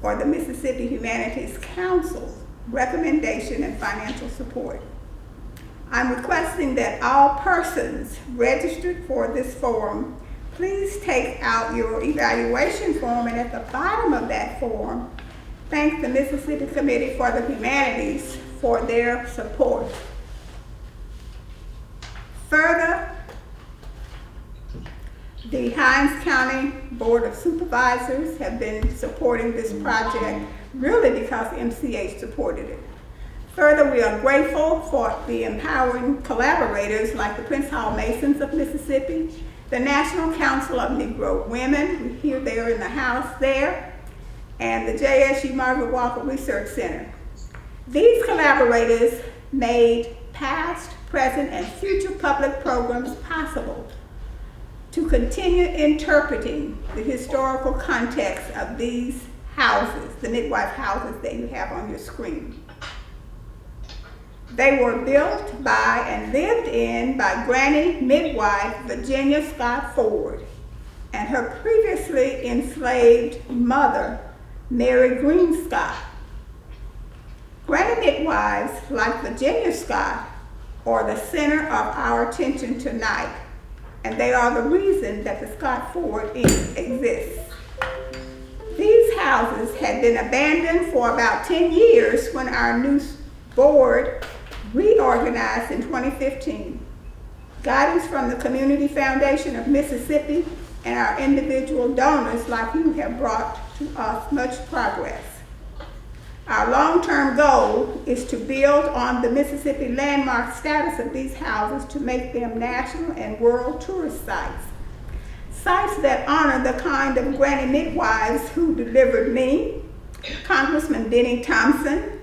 or the Mississippi Humanities Council's recommendation and financial support. I'm requesting that all persons registered for this forum please take out your evaluation form, and at the bottom of that form, thank the Mississippi Committee for the Humanities for their support. Further, the Hinds County Board of Supervisors have been supporting this project really because MCH supported it. Further, we are grateful for the empowering collaborators like the Prince Hall Masons of Mississippi, the National Council of Negro Women, we hear they're in the house there, and the JSU Margaret Walker Research Center. These collaborators made past, present, and future public programs possible to continue interpreting the historical context of these houses, the midwife houses that you have on your screen. They were built by and lived in by Granny Midwife Virginia Scott Ford and her previously enslaved mother, Mary Green Scott. Granny midwives, like Virginia Scott, are the center of our attention tonight, and they are the reason that the Scott Ford Inn exists. These houses had been abandoned for about 10 years when our new board reorganized in 2015. Guidance from the Community Foundation of Mississippi and our individual donors like you have brought to us much progress. Our long-term goal is to build on the Mississippi landmark status of these houses to make them national and world tourist sites. Sites that honor the kind of granny midwives who delivered me, Congressman Benny Thompson,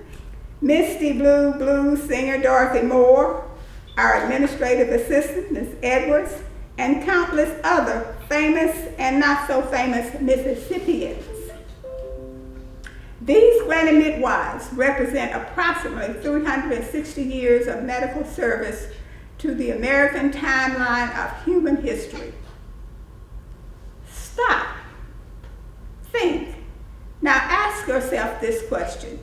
Misty Blue Blues singer Dorothy Moore, our administrative assistant, Ms. Edwards, and countless other famous and not so famous Mississippians. These granny midwives represent approximately 360 years of medical service to the American timeline of human history. Stop. Think. Now ask yourself this question.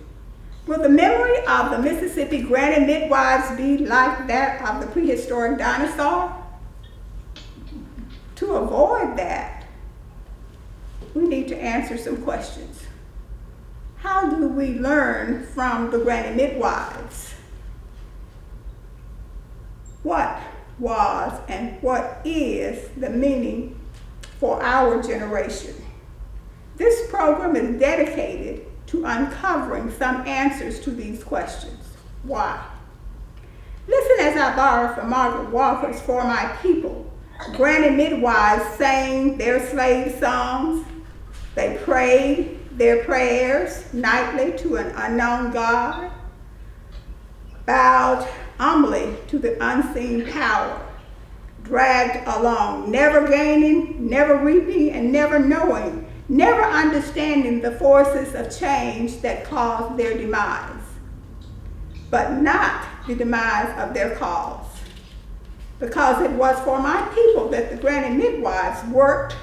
Will the memory of the Mississippi granny midwives be like that of the prehistoric dinosaur? To avoid that, we need to answer some questions. How do we learn from the granny midwives? What was and what is the meaning for our generation? This program is dedicated to uncovering some answers to these questions. Why? Listen as I borrow from Margaret Walker's For My People. Granny midwives sang their slave songs. They prayed their prayers nightly to an unknown God, bowed humbly to the unseen power, dragged along, never gaining, never reaping, and never knowing, never understanding the forces of change that caused their demise, but not the demise of their cause. Because it was for my people that the granny midwives worked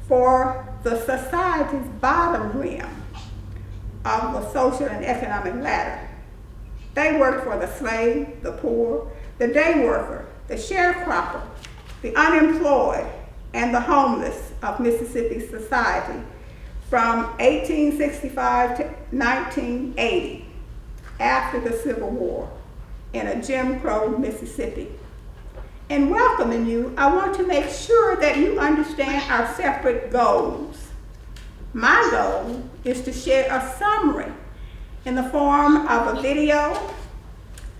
for the society's bottom rim of the social and economic ladder. They worked for the slave, the poor, the day worker, the sharecropper, the unemployed, and the homeless of Mississippi society from 1865 to 1980, after the Civil War, in a Jim Crow Mississippi. In welcoming you, I want to make sure that you understand our separate goals. My goal is to share a summary in the form of a video,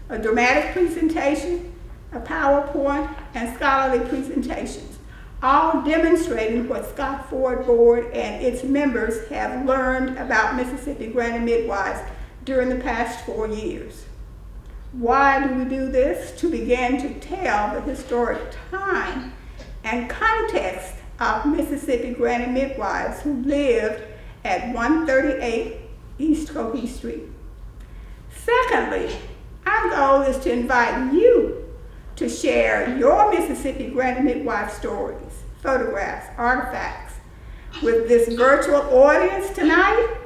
a dramatic presentation, a PowerPoint, and scholarly presentations, all demonstrating what Scott Ford Board and its members have learned about Mississippi granny midwives during the past 4 years. Why do we do this? To begin to tell the historic time and context of Mississippi granny midwives who lived at 138 East Cohee Street. Secondly, our goal is to invite you to share your Mississippi granny midwife stories, photographs, artifacts with this virtual audience tonight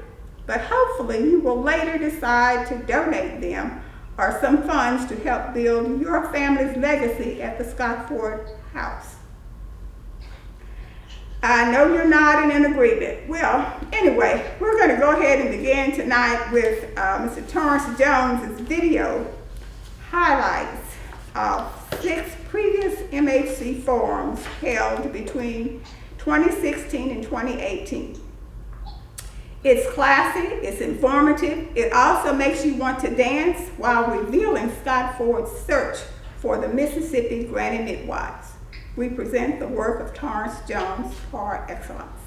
but hopefully you will later decide to donate them or some funds to help build your family's legacy at the Scott Ford House. I know you're nodding in agreement. Well, anyway, we're going to go ahead and begin tonight with Mr. Torrance Jones's video highlights of 6 previous MHC forums held between 2016 and 2018. It's classy, it's informative, it also makes you want to dance while revealing Scott Ford's search for the Mississippi Granny Midwives. We present the work of Torrance Jones par excellence.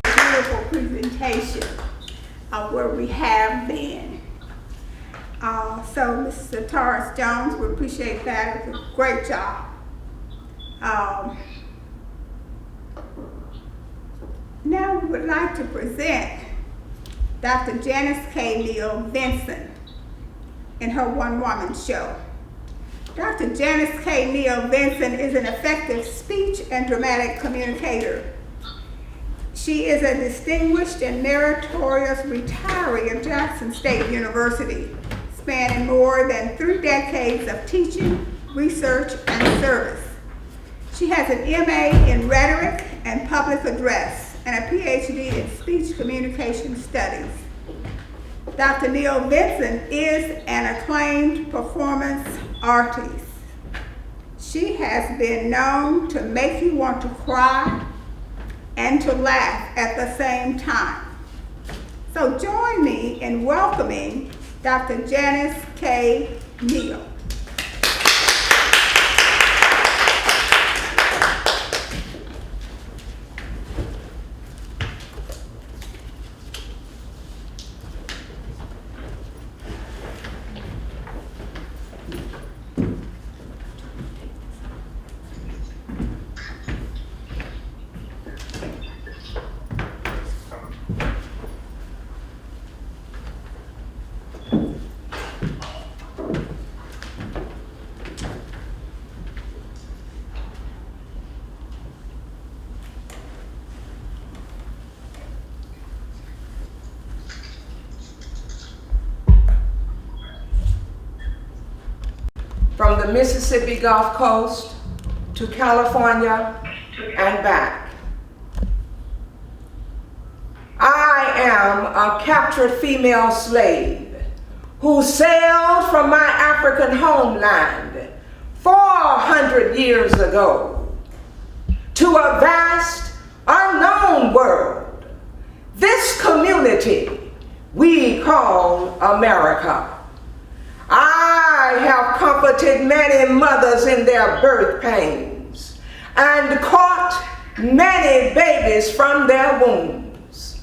Beautiful presentation of where we have been. So Mr. Torrance Jones, we appreciate that. It's a great job. Now we would like to present Dr. Janice K. Neal Vinson in her one-woman show. Dr. Janice K. Neal Vinson is an effective speech and dramatic communicator. She is a distinguished and meritorious retiree of Jackson State University, spanning more than 3 decades of teaching, research, and service. She has an MA in rhetoric and public address and a PhD in speech communication studies. Dr. Neal Vinson is an acclaimed performance artist. She has been known to make you want to cry and to laugh at the same time. So join me in welcoming Dr. Janice K. Neal. From the Mississippi Gulf Coast to California and back. I am a captured female slave who sailed from my African homeland 400 years ago to a vast, unknown world, this community we call America. I have comforted many mothers in their birth pains and caught many babies from their wombs.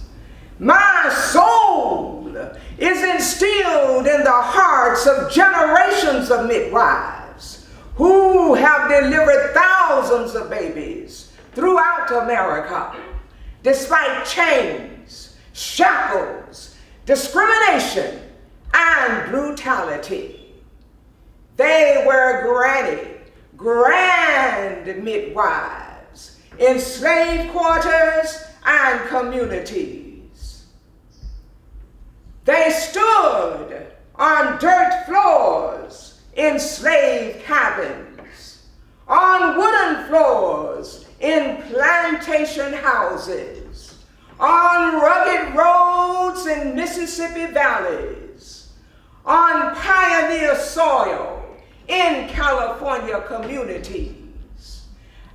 My soul is instilled in the hearts of generations of midwives who have delivered thousands of babies throughout America, despite chains, shackles, discrimination, and brutality. They were grand midwives in slave quarters and communities. They stood on dirt floors in slave cabins, on wooden floors in plantation houses, on rugged roads in Mississippi valleys, on pioneer soil in California communities,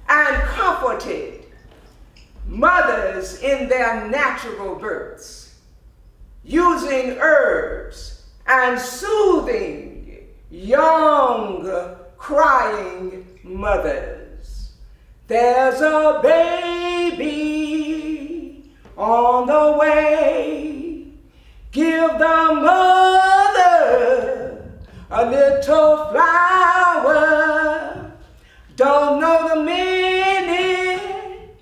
and comforted mothers in their natural births, using herbs and soothing young crying mothers. There's a baby on the way. Give the mother a little flower. Don't know the minute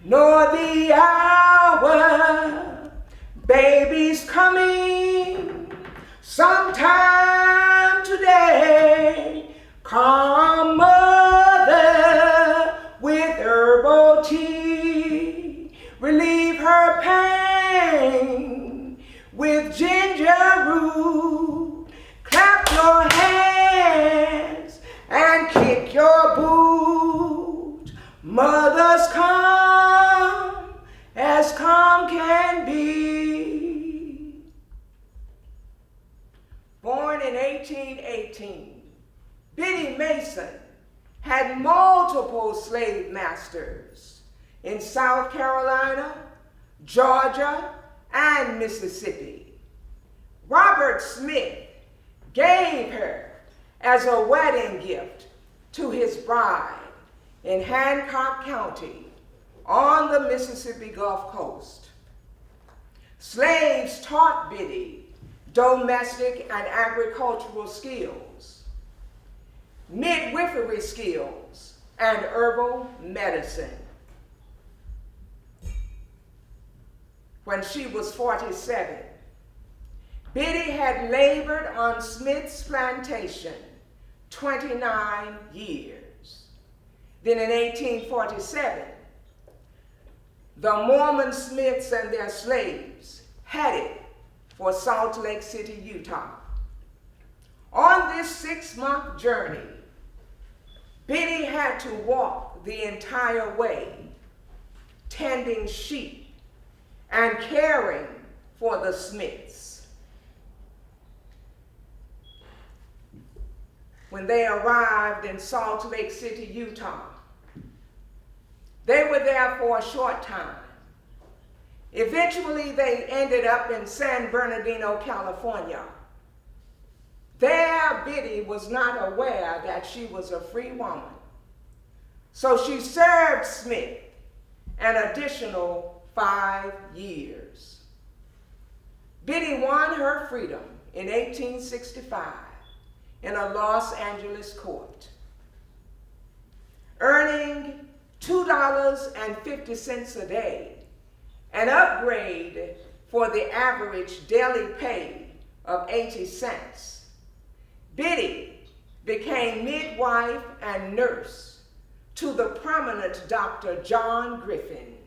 nor the hour. Baby's coming sometime in 1818, Biddy Mason had multiple slave masters in South Carolina, Georgia, and Mississippi. Robert Smith gave her as a wedding gift to his bride in Hancock County on the Mississippi Gulf Coast. Slaves taught Biddy domestic and agricultural skills, midwifery skills, and herbal medicine. When she was 47, Biddy had labored on Smith's plantation 29 years. Then in 1847, the Mormon Smiths and their slaves headed for Salt Lake City, Utah. On this 6-month journey, Biddy had to walk the entire way, tending sheep and caring for the Smiths. When they arrived in Salt Lake City, Utah, they were there for a short time. Eventually, they ended up in San Bernardino, California. There, Biddy was not aware that she was a free woman. So she served Smith an additional 5 years. Biddy won her freedom in 1865 in a Los Angeles court, earning $2.50 a day, an upgrade for the average daily pay of 80 cents. Biddy became midwife and nurse to the prominent Dr. John Griffin,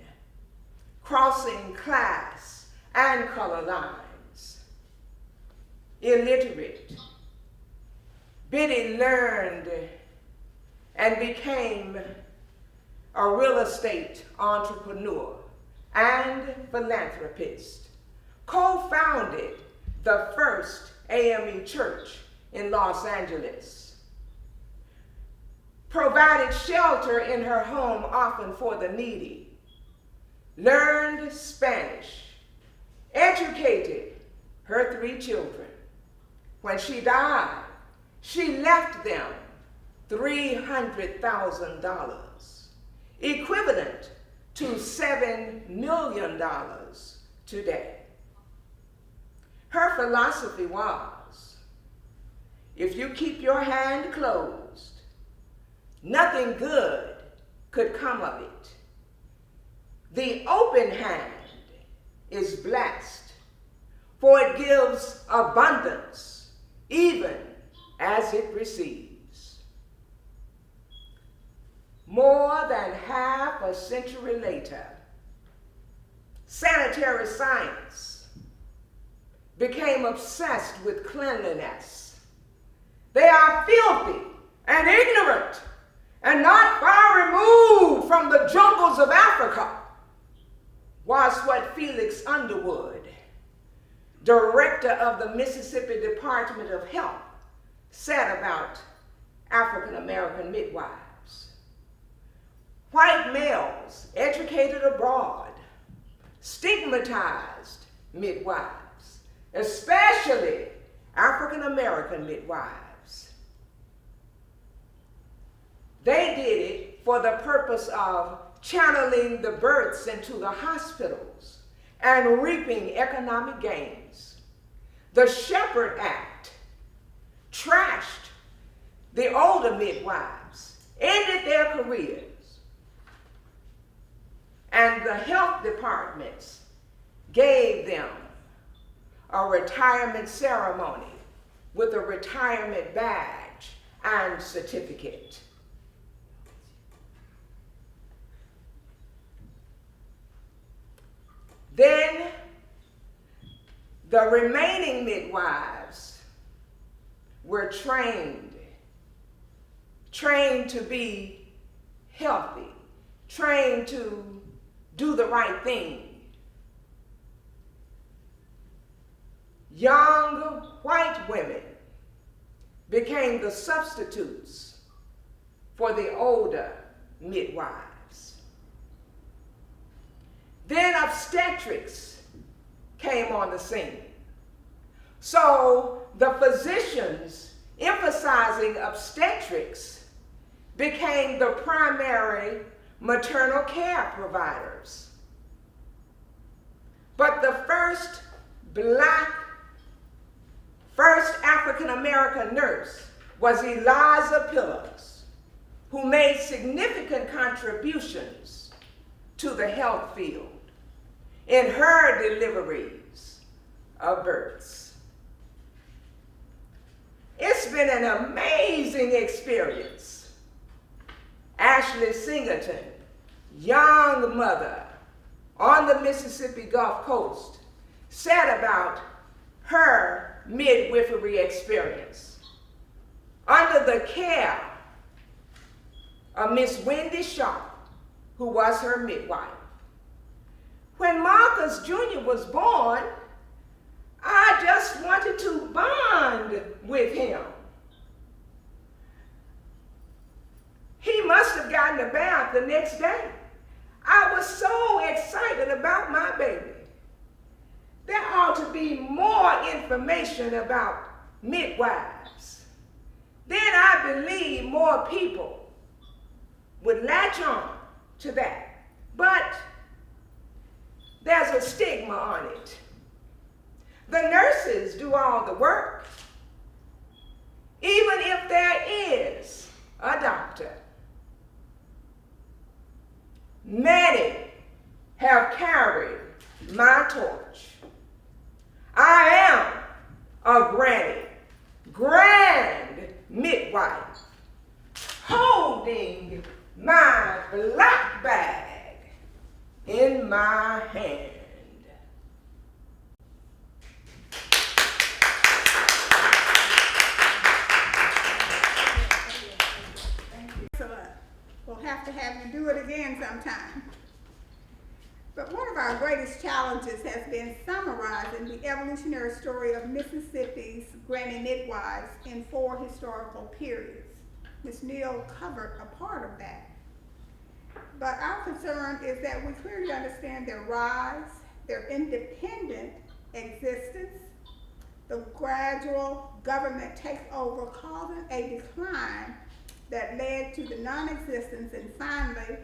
crossing class and color lines. Illiterate, Biddy learned and became a real estate entrepreneur and philanthropist, co-founded the first AME church in Los Angeles, provided shelter in her home often for the needy, learned Spanish, educated her 3 children. When she died, she left them $300,000, equivalent to $7 million today. Her philosophy was, if you keep your hand closed, nothing good could come of it. The open hand is blessed, for it gives abundance even as it receives. More than half a century later, sanitary science became obsessed with cleanliness. They are filthy and ignorant and not far removed from the jungles of Africa, was what Felix Underwood, director of the Mississippi Department of Health, said about African American midwives. White males educated abroad stigmatized midwives, especially African American midwives. They did it for the purpose of channeling the births into the hospitals and reaping economic gains. The Shepherd Act trashed the older midwives, ended their careers, and the health departments gave them a retirement ceremony with a retirement badge and certificate. Then the remaining midwives were trained to be healthy, trained to do the right thing. Young white women became the substitutes for the older midwives. Then obstetrics came on the scene. So the physicians emphasizing obstetrics became the primary maternal care providers. But the first African-American nurse was Eliza Pillows, who made significant contributions to the health field in her deliveries of births. It's been an amazing experience. Ashley Singleton, young mother on the Mississippi Gulf Coast, said about her midwifery experience under the care of Miss Wendy Sharp, who was her midwife. When Marcus Jr. was born, I just wanted to bond with him. He must have gotten a bath the next day. I was so excited about my baby. There ought to be more information about midwives. Then I believe more people would latch on to that. But there's a stigma on it. The nurses do all the work, even if there is a doctor. Many have carried my torch. I am a grand midwife, holding my black bag in my hand. We'll have to have you do it again sometime. But one of our greatest challenges has been summarizing the evolutionary story of Mississippi's granny midwives in 4 historical periods. Ms. Neal covered a part of that. But our concern is that we clearly understand their rise, their independent existence, the gradual government takeover causing a decline that led to the non-existence and finally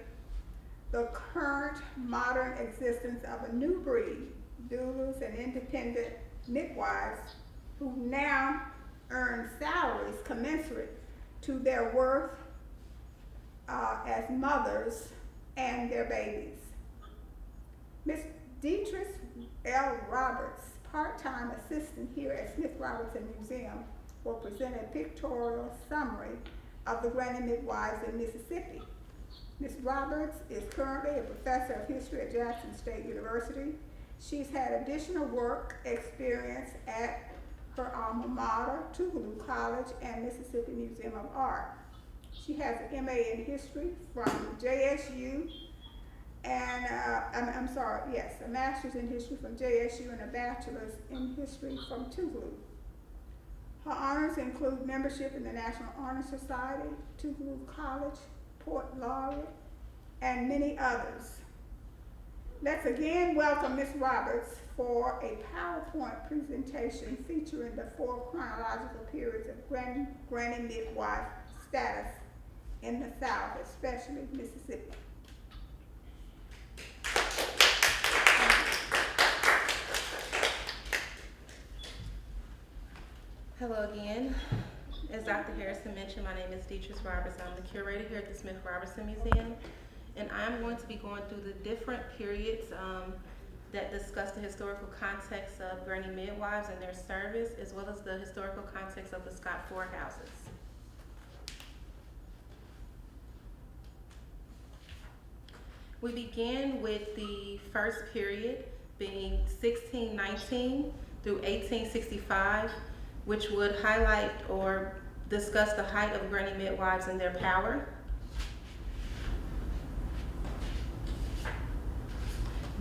the current modern existence of a new breed, doulas and independent midwives who now earn salaries commensurate to their worth as mothers and their babies. Ms. Deatrice L. Roberts, part-time assistant here at Smith Robertson Museum, will present a pictorial summary of the granny midwives in Mississippi. Ms. Roberts is currently a professor of history at Jackson State University. She's had additional work experience at her alma mater, Tougaloo College, and Mississippi Museum of Art. She has an MA in history from JSU, and a master's in history from JSU and a bachelor's in history from Tougaloo. Her honors include membership in the National Honor Society, Tougaloo College, Port Laureate, and many others. Let's again welcome Ms. Roberts for a PowerPoint presentation featuring the 4 chronological periods of granny midwife status in the South, especially Mississippi. Hello again. As Dr. Harrison mentioned, my name is Deatrice Roberts. I'm the curator here at the Smith Robertson Museum, and I'm going to be going through the different periods that discuss the historical context of granny midwives and their service, as well as the historical context of the Scott Ford houses. We begin with the first period being 1619 through 1865, which would highlight or discuss the height of granny midwives and their power.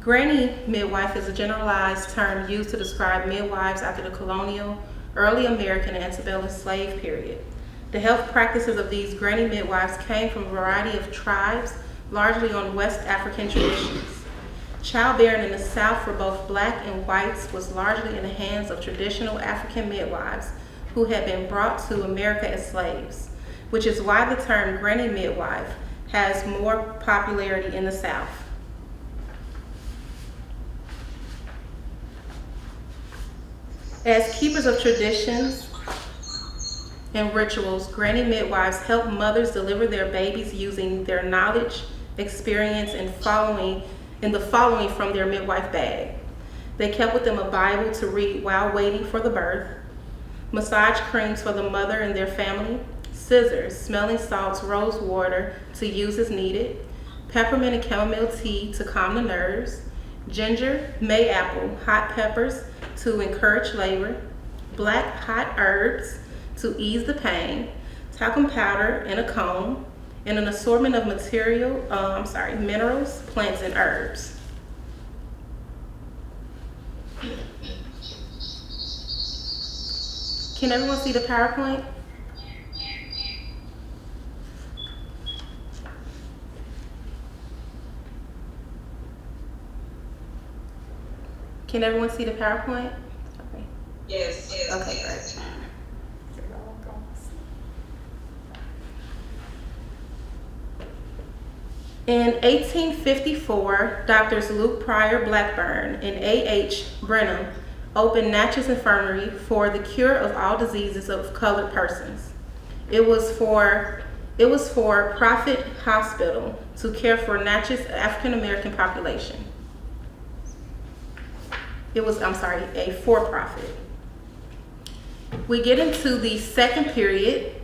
Granny midwife is a generalized term used to describe midwives after the colonial early American and antebellum slave period. The health practices of these granny midwives came from a variety of tribes, largely on West African traditions. Childbearing in the South for both black and whites was largely in the hands of traditional African midwives who had been brought to America as slaves, which is why the term granny midwife has more popularity in the South. As keepers of traditions and rituals, granny midwives help mothers deliver their babies using their knowledge, experience, and the following from their midwife bag. They kept with them a Bible to read while waiting for the birth, massage creams for the mother and their family, scissors, smelling salts, rose water to use as needed, peppermint and chamomile tea to calm the nerves, ginger, mayapple, hot peppers to encourage labor, black hot herbs to ease the pain, talcum powder in a comb, and an assortment of minerals, plants, and herbs. Can everyone see the PowerPoint? Can everyone see the PowerPoint? Okay. Yes. Okay, great. In 1854, Doctors Luke Pryor Blackburn and A.H. Brenham opened Natchez Infirmary for the cure of all diseases of colored persons. It was for profit hospital to care for Natchez African American population. A for-profit. We get into the second period.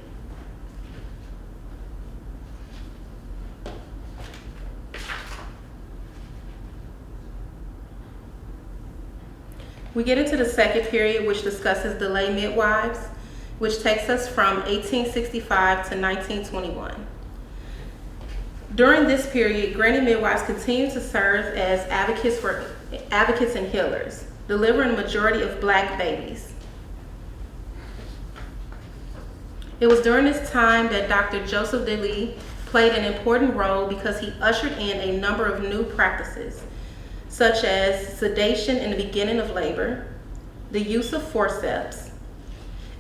We get into the second period, which discusses the lay midwives, which takes us from 1865 to 1921. During this period, granny midwives continued to serve as advocates and healers, delivering the majority of black babies. It was during this time that Dr. Joseph DeLee played an important role because he ushered in a number of new practices, such as sedation in the beginning of labor, the use of forceps,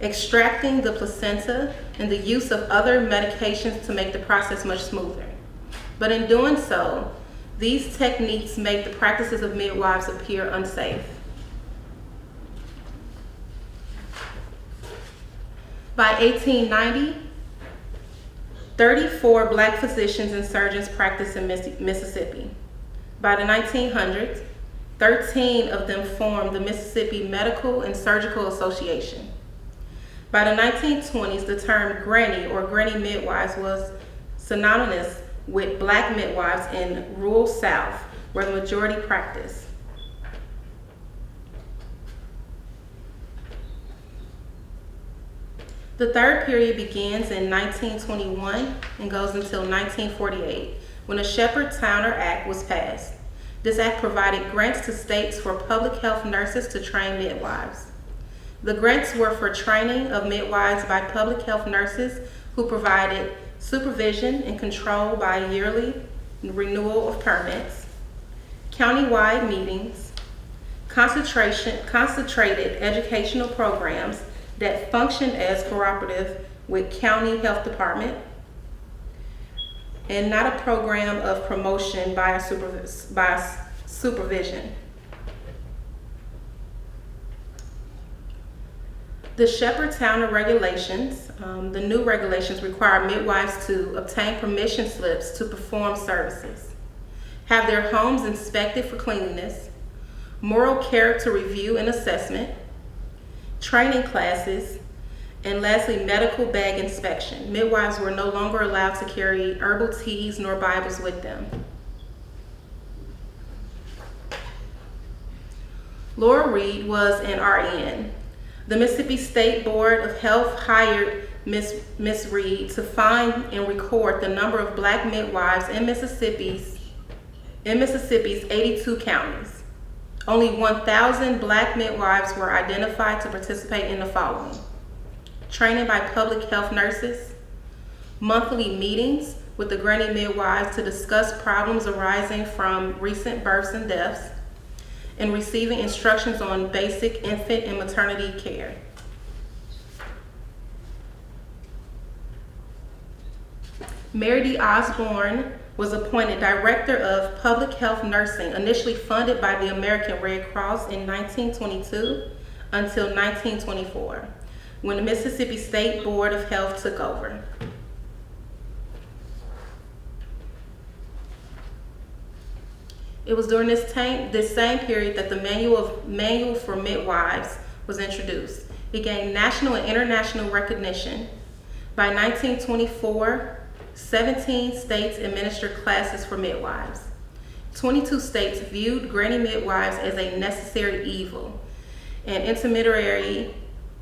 extracting the placenta, and the use of other medications to make the process much smoother. But in doing so, these techniques make the practices of midwives appear unsafe. By 1890, 34 black physicians and surgeons practiced in Mississippi. By the 1900s, 13 of them formed the Mississippi Medical and Surgical Association. By the 1920s, the term granny or granny midwives was synonymous with black midwives in rural South, where the majority practiced. The third period begins in 1921 and goes until 1948, when the Shepard-Towner Act was passed. This act provided grants to states for public health nurses to train midwives. The grants were for training of midwives by public health nurses who provided supervision and control by yearly renewal of permits, county-wide meetings, concentrated educational programs that functioned as cooperative with county health department, and not a program of promotion by supervision. The Shepard-Towner regulations, the new regulations require midwives to obtain permission slips to perform services, have their homes inspected for cleanliness, moral character review and assessment, training classes, and lastly, medical bag inspection. Midwives were no longer allowed to carry herbal teas nor Bibles with them. Laura Reed was an RN. The Mississippi State Board of Health hired Miss Reed to find and record the number of black midwives in Mississippi's 82 counties. Only 1,000 Black midwives were identified to participate in the following: training by public health nurses, monthly meetings with the granny midwives to discuss problems arising from recent births and deaths, and receiving instructions on basic infant and maternity care. Mary D. Osborne was appointed Director of Public Health Nursing, initially funded by the American Red Cross in 1922 until 1924, when the Mississippi State Board of Health took over. It was during this same period that the manual for midwives was introduced. It gained national and international recognition. By 1924, 17 states administered classes for midwives. 22 states viewed granny midwives as a necessary evil and intermediary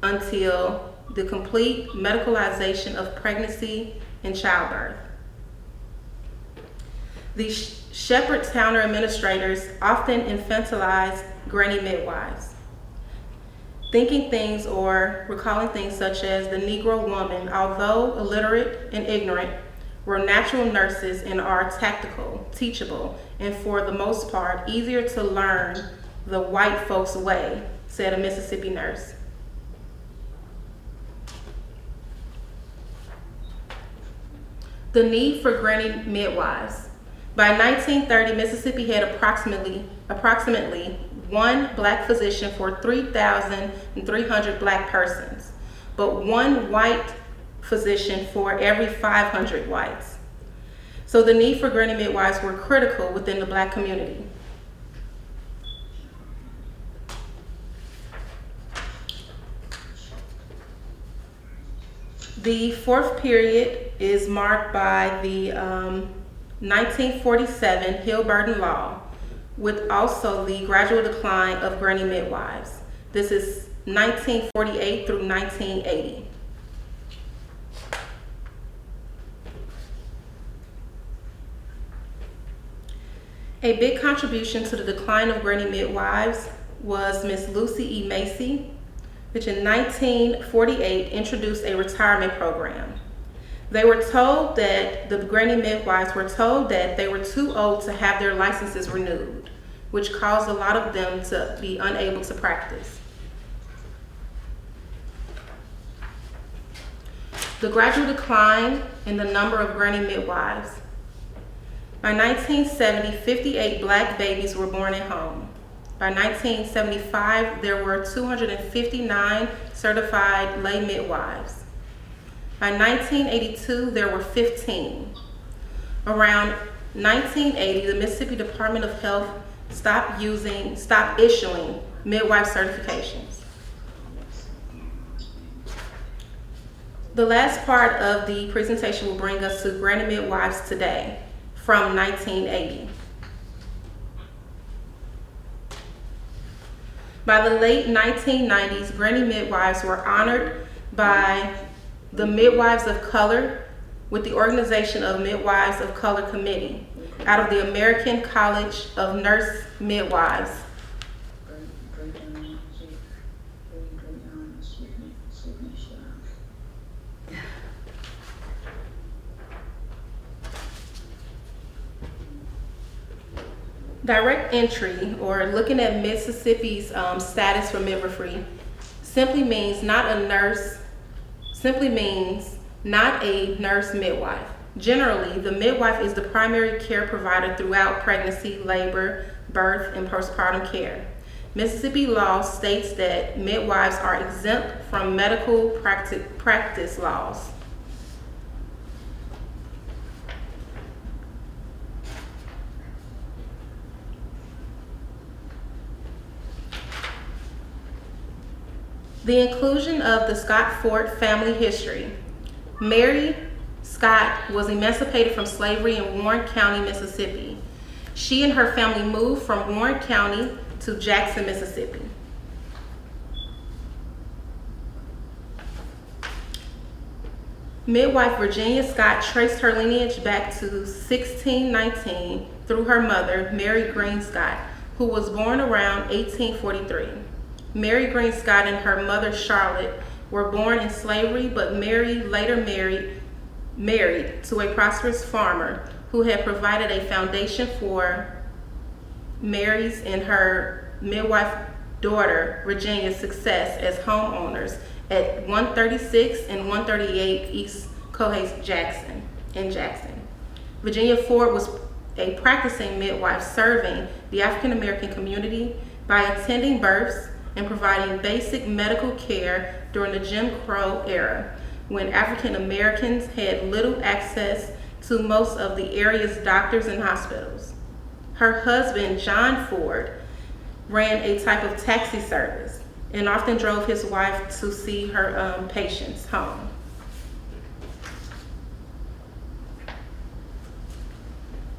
until the complete medicalization of pregnancy and childbirth. These Shepherd Towner administrators often infantilized granny midwives, thinking things or recalling things such as the Negro woman, although illiterate and ignorant, were natural nurses and are tactical, teachable, and for the most part, easier to learn the white folks' way, said a Mississippi nurse. The need for granny midwives. By 1930, Mississippi had approximately one Black physician for 3,300 Black persons, but one white physician for every 500 whites. So the need for granny midwives were critical within the Black community. The fourth period is marked by the 1947 Hill-Burton Law, with also the gradual decline of granny midwives. This is 1948 through 1980. A big contribution to the decline of granny midwives was Miss Lucy E. Macy, which in 1948 introduced a retirement program. The granny midwives were told that they were too old to have their licenses renewed, which caused a lot of them to be unable to practice. The gradual decline in the number of granny midwives. By 1970, 58 Black babies were born at home. By 1975, there were 259 certified lay midwives. By 1982, there were 15. Around 1980, the Mississippi Department of Health stopped issuing midwife certifications. The last part of the presentation will bring us to granny midwives today from 1980. By the late 1990s, granny midwives were honored by the Midwives of Color with the Organization of Midwives of Color Committee out of the American College of Nurse Midwives. Direct entry, or looking at Mississippi's status for midwifery, simply means not a nurse midwife. Generally, the midwife is the primary care provider throughout pregnancy, labor, birth, and postpartum care. Mississippi law states that midwives are exempt from medical practice laws. The inclusion of the Scott-Ford family history. Mary Scott was emancipated from slavery in Warren County, Mississippi. She and her family moved from Warren County to Jackson, Mississippi. Midwife Virginia Scott traced her lineage back to 1619 through her mother, Mary Green Scott, who was born around 1843. Mary Green Scott and her mother Charlotte were born in slavery, but Mary later married to a prosperous farmer who had provided a foundation for Mary's and her midwife daughter Virginia's success as homeowners at 136 and 138 East Cohase Jackson in Jackson. Virginia Ford was a practicing midwife serving the African American community by attending births and providing basic medical care during the Jim Crow era, when African Americans had little access to most of the area's doctors and hospitals. Her husband, John Ford, ran a type of taxi service and often drove his wife to see her patients home.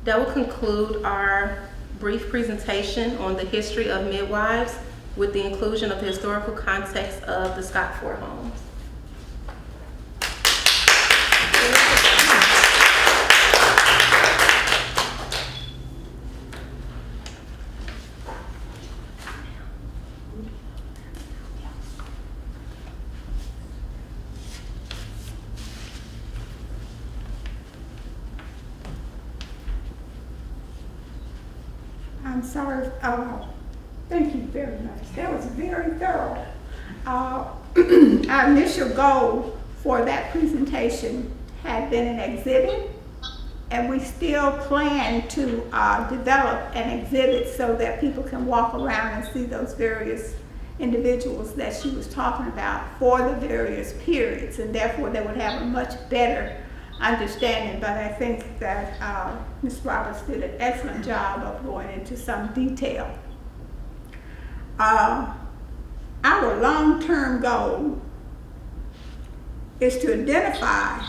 That will conclude our brief presentation on the history of midwives with the inclusion of the historical context of the Scott Ford homes. I'm sorry. Thank you very much. That was very thorough. Our initial goal for that presentation had been an exhibit, and we still plan to develop an exhibit so that people can walk around and see those various individuals that she was talking about for the various periods, and therefore they would have a much better understanding. But I think that Ms. Roberts did an excellent job of going into some detail. Our long-term goal is to identify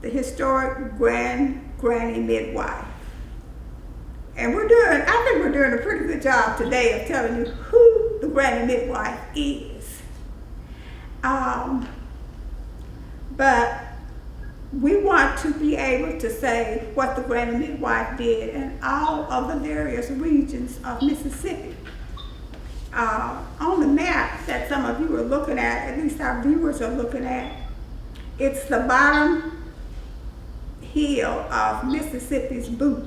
the historic granny midwife. And I think we're doing a pretty good job today of telling you who the granny midwife is. But we want to be able to say what the granny midwife did in all of the various regions of Mississippi. On the map that some of you are looking at least our viewers are looking at, it's the bottom hill of Mississippi's boot.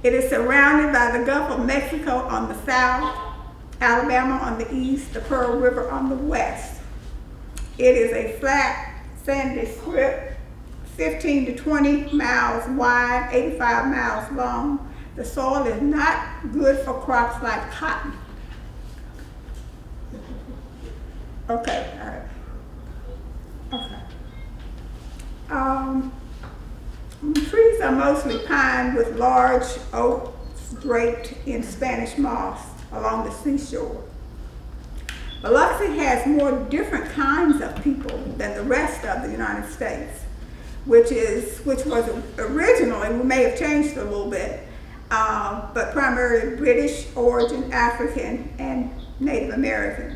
It is surrounded by the Gulf of Mexico on the south, Alabama on the east, the Pearl River on the west. It is a flat, sandy strip, 15 to 20 miles wide, 85 miles long. The soil is not good for crops like cotton. Okay, all right. Okay. Trees are mostly pine with large oaks draped in Spanish moss along the seashore. Biloxi has more different kinds of people than the rest of the United States, which was originally, we may have changed a little bit, but primarily British origin, African, and Native American.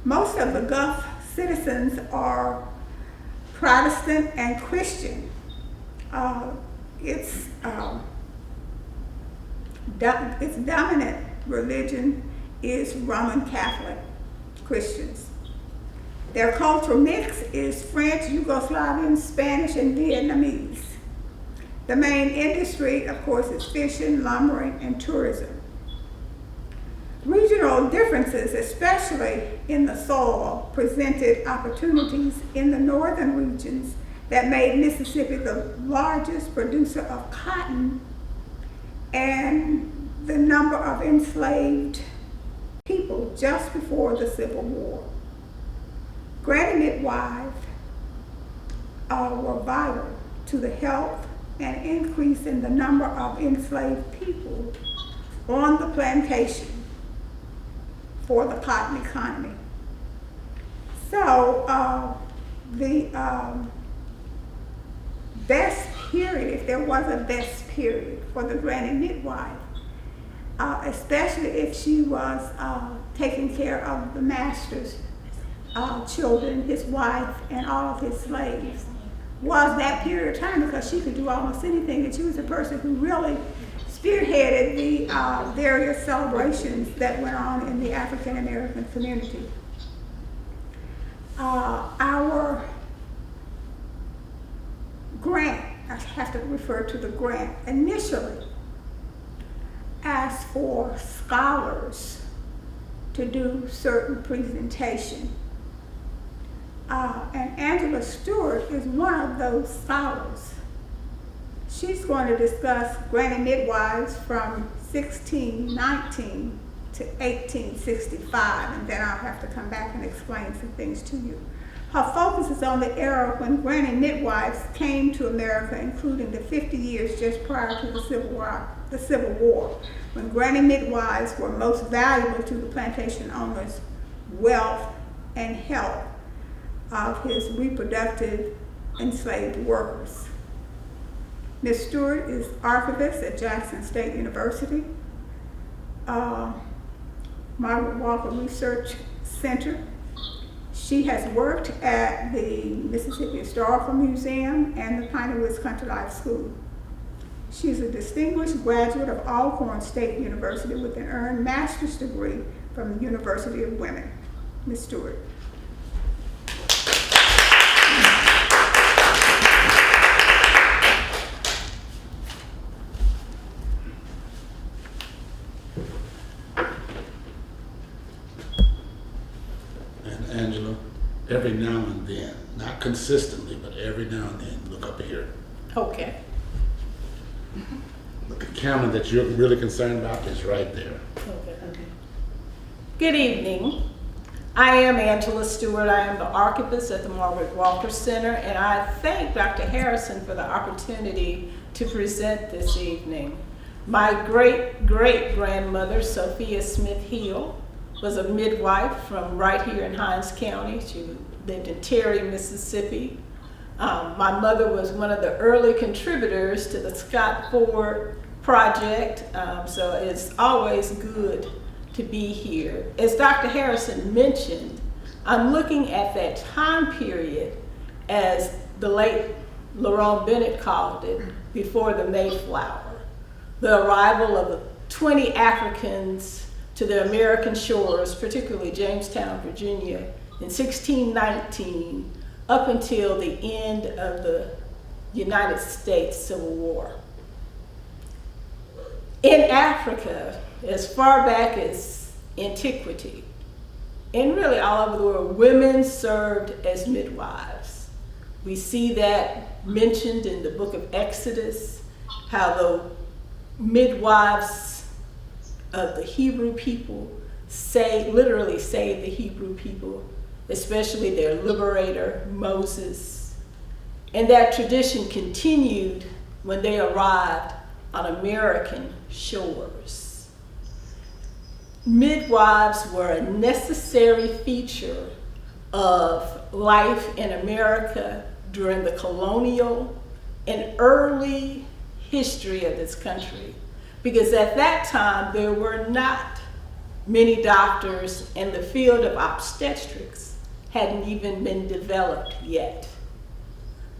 Most of the Gulf citizens are Protestant and Christian. Its dominant religion is Roman Catholic Christians. Their cultural mix is French, Yugoslavian, Spanish, and Vietnamese. The main industry, of course, is fishing, lumbering, and tourism. Regional differences, especially in the soil, presented opportunities in the northern regions that made Mississippi the largest producer of cotton and the number of enslaved people just before the Civil War. Granny midwives were vital to the health and increase in the number of enslaved people on the plantation for the cotton economy. So the best period, if there was a best period for the granny midwife, especially if she was taking care of the master's children, his wife, and all of his slaves, was that period of time, because she could do almost anything, and she was a person who really spearheaded the various celebrations that went on in the African American community. Our grant, I have to refer to the grant, initially asked for scholars to do certain presentation. And Angela Stewart is one of those scholars. She's going to discuss granny midwives from 1619 to 1865, and then I'll have to come back and explain some things to you. Her focus is on the era when granny midwives came to America, including the 50 years just prior to the Civil War, when granny midwives were most valuable to the plantation owners' wealth and health of his reproductive enslaved workers. Ms. Stewart is archivist at Jackson State University, Margaret Walker Research Center. She has worked at the Mississippi Historical Museum and the Piney Woods Country Life School. She's a distinguished graduate of Alcorn State University with an earned master's degree from the University of Women. Ms. Stewart. Angela, every now and then, not consistently, but every now and then, look up here. Okay. The camera that you're really concerned about is right there. Okay. Good evening. I am Angela Stewart. I am the archivist at the Margaret Walker Center, and I thank Dr. Harrison for the opportunity to present this evening. My great-great-grandmother, Sophia Smith Hill, was a midwife from right here in Hinds County. She lived in Terry, Mississippi. My mother was one of the early contributors to the Scott Ford project, so it's always good to be here. As Dr. Harrison mentioned, I'm looking at that time period as the late Lerone Bennett called it, before the Mayflower, the arrival of 20 Africans to the American shores, particularly Jamestown, Virginia, in 1619, up until the end of the United States Civil War. In Africa, as far back as antiquity, and really all over the world, women served as midwives. We see that mentioned in the book of Exodus, how the midwives of the Hebrew people literally saved the Hebrew people, especially their liberator, Moses. And that tradition continued when they arrived on American shores. Midwives were a necessary feature of life in America during the colonial and early history of this country, because at that time there were not many doctors and the field of obstetrics hadn't even been developed yet.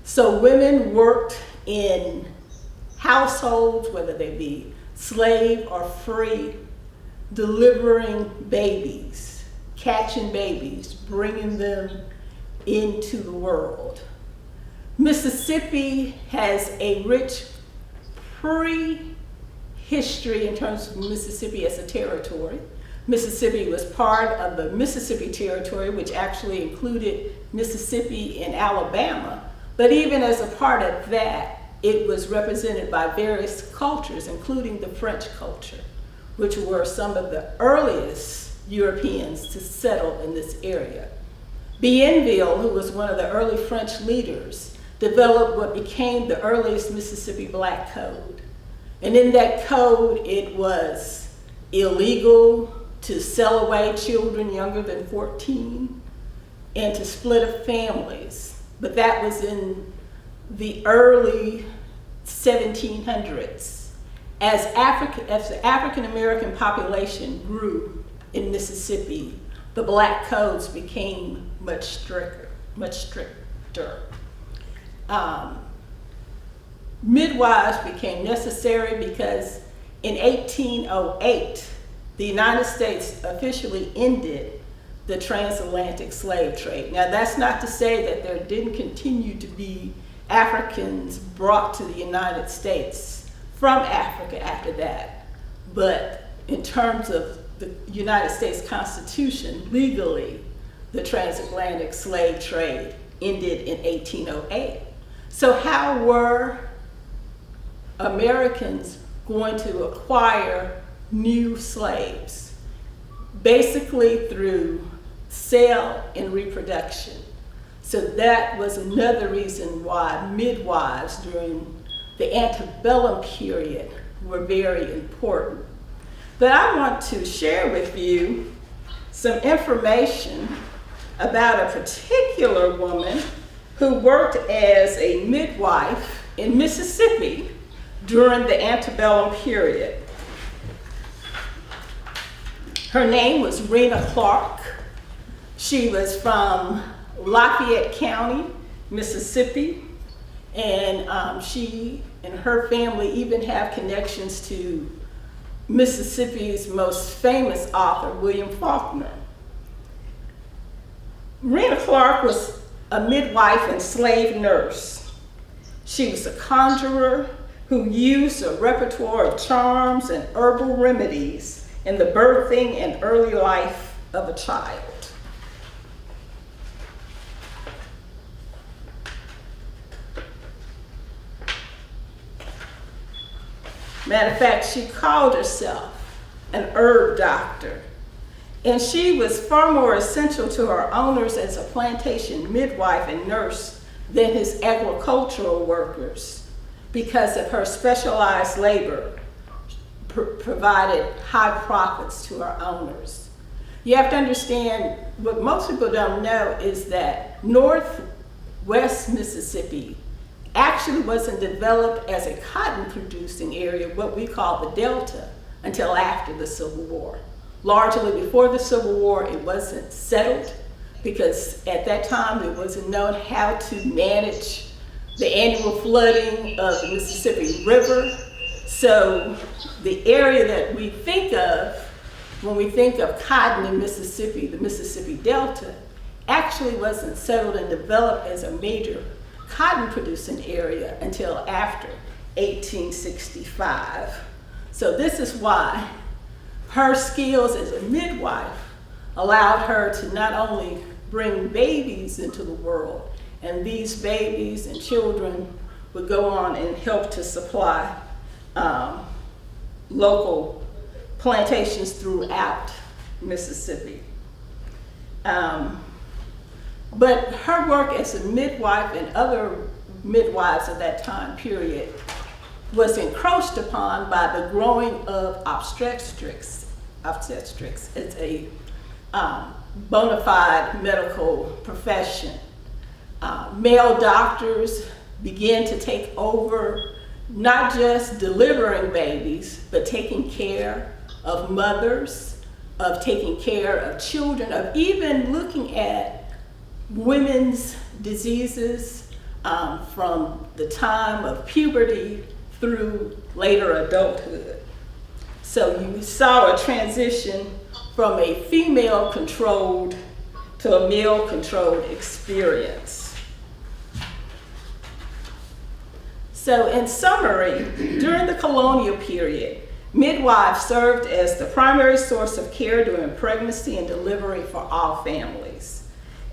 So women worked in households, whether they be slave or free, delivering babies, catching babies, bringing them into the world. Mississippi has a rich pre-history in terms of Mississippi as a territory. Mississippi was part of the Mississippi Territory, which actually included Mississippi and Alabama. But even as a part of that, it was represented by various cultures, including the French culture, which were some of the earliest Europeans to settle in this area. Bienville, who was one of the early French leaders, developed what became the earliest Mississippi Black Code. And in that code, it was illegal to sell away children younger than 14 and to split up families. But that was in the early 1700s. As the African American population grew in Mississippi, the Black codes became much stricter. Midwives became necessary because In 1808, the United States officially ended the transatlantic slave trade. Now, that's not to say that there didn't continue to be Africans brought to the United States from Africa after that, but in terms of the United States Constitution, legally, the transatlantic slave trade ended in 1808. So how were Americans going to acquire new slaves? Basically through sale and reproduction. So that was another reason why midwives during the antebellum period were very important. But I want to share with you some information about a particular woman who worked as a midwife in Mississippi during the antebellum period. Her name was Rena Clark. She was from Lafayette County, Mississippi, and she and her family even have connections to Mississippi's most famous author, William Faulkner. Rena Clark was a midwife and slave nurse. She was a conjurer who used a repertoire of charms and herbal remedies in the birthing and early life of a child. Matter of fact, she called herself an herb doctor. And she was far more essential to her owners as a plantation midwife and nurse than his agricultural workers because of her specialized labor provided high profits to her owners. You have to understand, what most people don't know is that Northwest Mississippi actually wasn't developed as a cotton producing area, what we call the Delta, until after the Civil War. Largely before the Civil War, it wasn't settled because at that time it wasn't known how to manage the annual flooding of the Mississippi River. So the area that we think of when we think of cotton in Mississippi, the Mississippi Delta, actually wasn't settled and developed as a major cotton producing area until after 1865. So this is why her skills as a midwife allowed her to not only bring babies into the world, and these babies and children would go on and help to supply local plantations throughout Mississippi. But her work as a midwife and other midwives of that time period was encroached upon by the growing of obstetrics. It's a bona fide medical profession. Male doctors began to take over not just delivering babies, but taking care of mothers, of taking care of children, of even looking at women's diseases from the time of puberty through later adulthood. So you saw a transition from a female-controlled to a male-controlled experience. So in summary, during the colonial period, midwives served as the primary source of care during pregnancy and delivery for all families.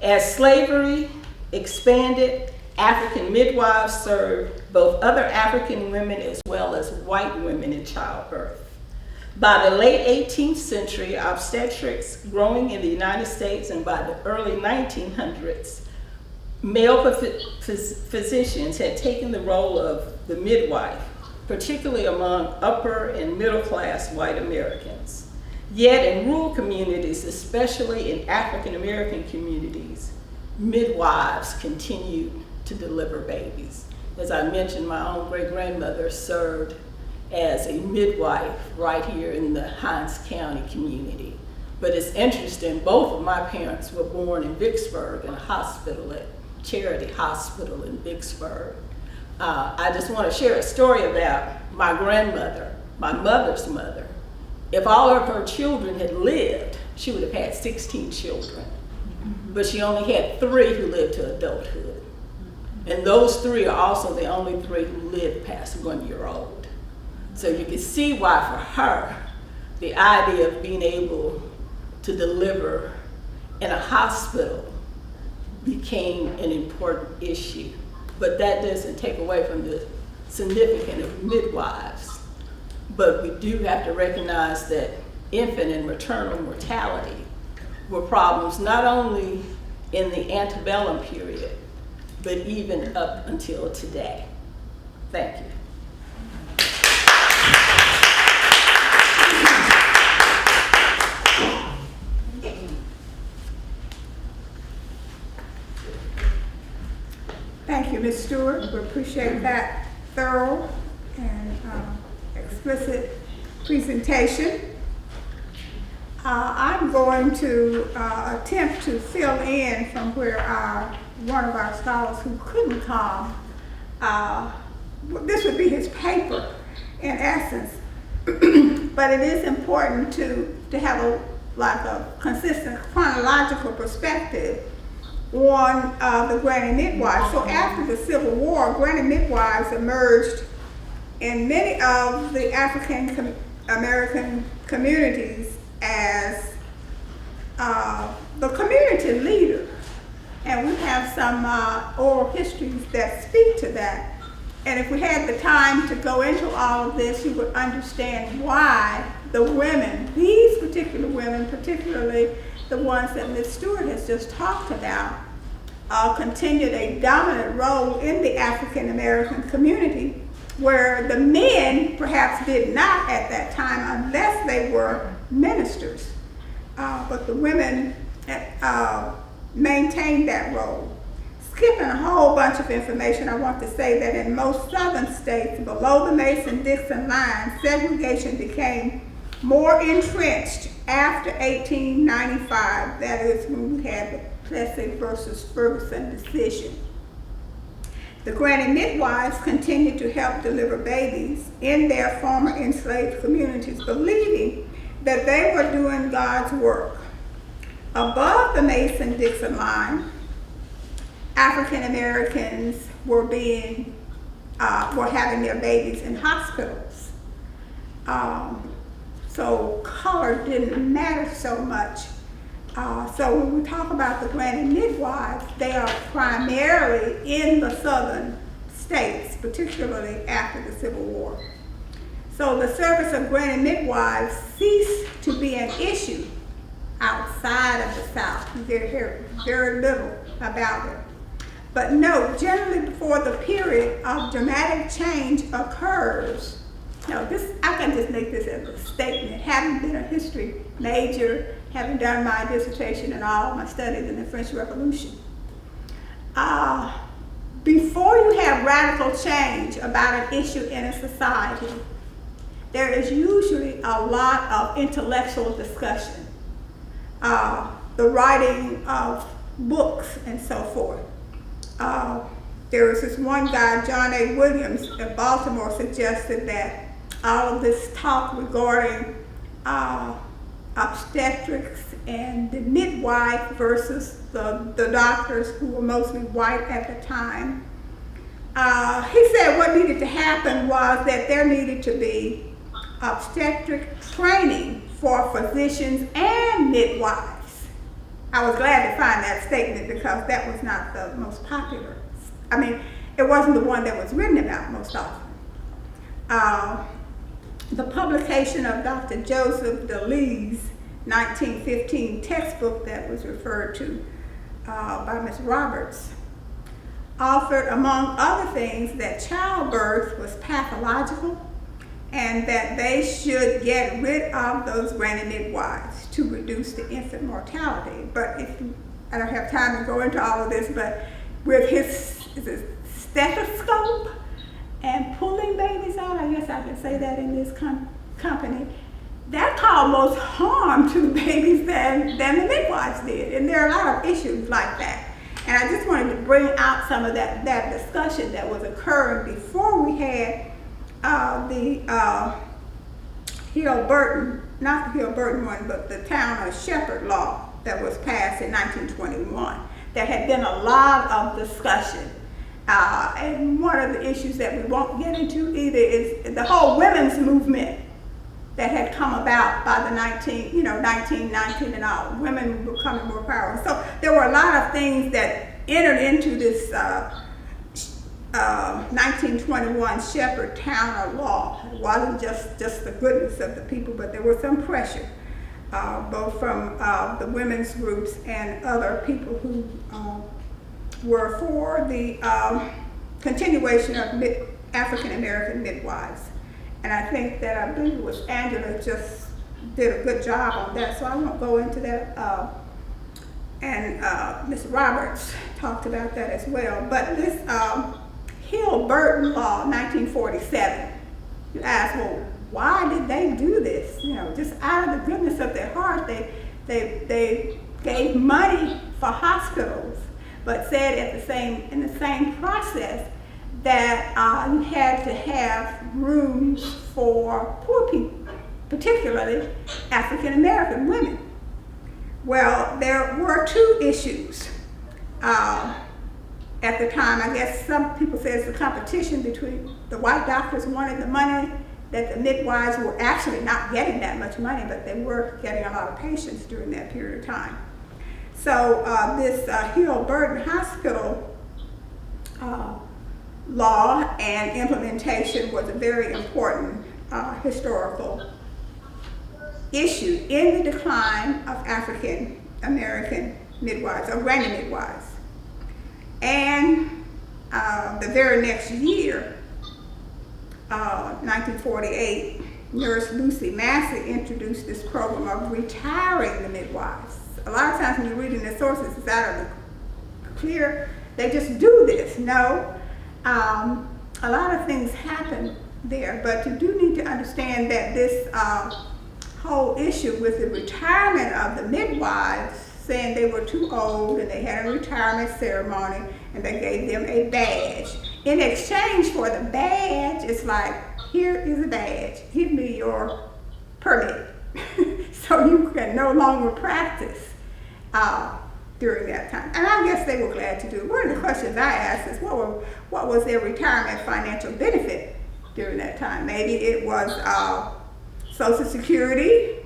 As slavery expanded, African midwives served both other African women as well as white women in childbirth. By the late 18th century, obstetrics growing in the United States, and by the early 1900s, male physicians had taken the role of the midwife, particularly among upper and middle class white Americans. Yet in rural communities, especially in African American communities, midwives continued to deliver babies. As I mentioned, my own great-grandmother served as a midwife right here in the Hinds County community. But it's interesting, both of my parents were born in Vicksburg in a hospital at Charity Hospital in Vicksburg. I just want to share a story about my grandmother. my mother's mother, if all of her children had lived, she would have had 16 children. But she only had 3 who lived to adulthood. And those 3 are also the only 3 who lived past 1 year old. So you can see why for her, the idea of being able to deliver in a hospital became an important issue. But that doesn't take away from the significance of midwives. But we do have to recognize that infant and maternal mortality were problems not only in the antebellum period, but even up until today. Thank you. Thank you, Ms. Stewart. We appreciate that thorough and explicit presentation. I'm going to attempt to fill in from where one of our scholars who couldn't come, this would be his paper in essence, but it is important to have a consistent chronological perspective on the granny midwives. So after the Civil War, granny midwives emerged in many of the African American communities as the community leader. And we have some oral histories that speak to that. And if we had the time to go into all of this, you would understand why the women, these particular women, particularly the ones that Ms. Stewart has just talked about, continued a dominant role in the African American community, where the men perhaps did not at that time unless they were ministers. But the women maintained that role. Skipping a whole bunch of information, I want to say that in most southern states below the Mason-Dixon line, segregation became more entrenched after 1895. That is when we had the Plessy versus Ferguson decision. The granny midwives continued to help deliver babies in their former enslaved communities, believing that they were doing God's work. Above the Mason-Dixon line, African Americans were having their babies in hospitals. So color didn't matter so much. So when we talk about the granny midwives, they are primarily in the southern states, particularly after the Civil War. So the service of granny midwives ceased to be an issue outside of the South. You hear very little about it. But no, generally before the period of dramatic change occurs, now this, I can just make this as a statement, having been a history major, having done my dissertation and all my studies in the French Revolution. Before you have radical change about an issue in a society, there is usually a lot of intellectual discussion, the writing of books and so forth. There was this one guy, John A. Williams in Baltimore, suggested that all of this talk regarding obstetrics and the midwife versus the doctors who were mostly white at the time. He said what needed to happen was that there needed to be obstetric training for physicians and midwives. I was glad to find that statement because that was not the most popular. I mean, it wasn't the one that was written about most often. The publication of Dr. Joseph DeLee's 1915 textbook that was referred to by Ms. Roberts offered, among other things, that childbirth was pathological and that they should get rid of those granny midwives to reduce the infant mortality. But I don't have time to go into all of this, but with his stethoscope and pulling babies out, I guess I can say that in this company, that caused more harm to the babies than the midwives did. And there are a lot of issues like that. And I just wanted to bring out some of that discussion that was occurring before we had the not the Hill-Burton one, but the Town of Shepherd law that was passed in 1921. There had been a lot of discussion. And one of the issues that we won't get into either is the whole women's movement that had come about by the 1919 and all. Women were becoming more powerful. So there were a lot of things that entered into this 1921 Shepherd Towner law. It wasn't just the goodness of the people, but there was some pressure, both from the women's groups and other people who were for the continuation of African American midwives. And I think that, I believe it was Angela just did a good job on that, so I won't go into that. And Ms. Roberts talked about that as well. But this Hill-Burton law, 1947, you ask, well, why did they do this? Just out of the goodness of their heart, they gave money for hospitals, but said in the same process that you had to have rooms for poor people, particularly African American women. Well, there were two issues at the time. I guess some people say it's a competition between the white doctors wanted the money, that the midwives were actually not getting that much money, but they were getting a lot of patients during that period of time. So this Hill-Burton hospital law and implementation was a very important historical issue in the decline of African American midwives, or granny midwives. And the very next year, 1948, Nurse Lucy Massey introduced this program of retiring the midwives. A lot of times when you're reading the sources, it's out of the clear. They just do this. No, a lot of things happen there, but you do need to understand that this whole issue with the retirement of the midwives, saying they were too old, and they had a retirement ceremony, and they gave them a badge. In exchange for the badge, it's like, here is a badge, give me your permit. So you can no longer practice during that time. And I guess they were glad to do it. One of the questions I asked is, what was their retirement financial benefit during that time? Maybe it was Social Security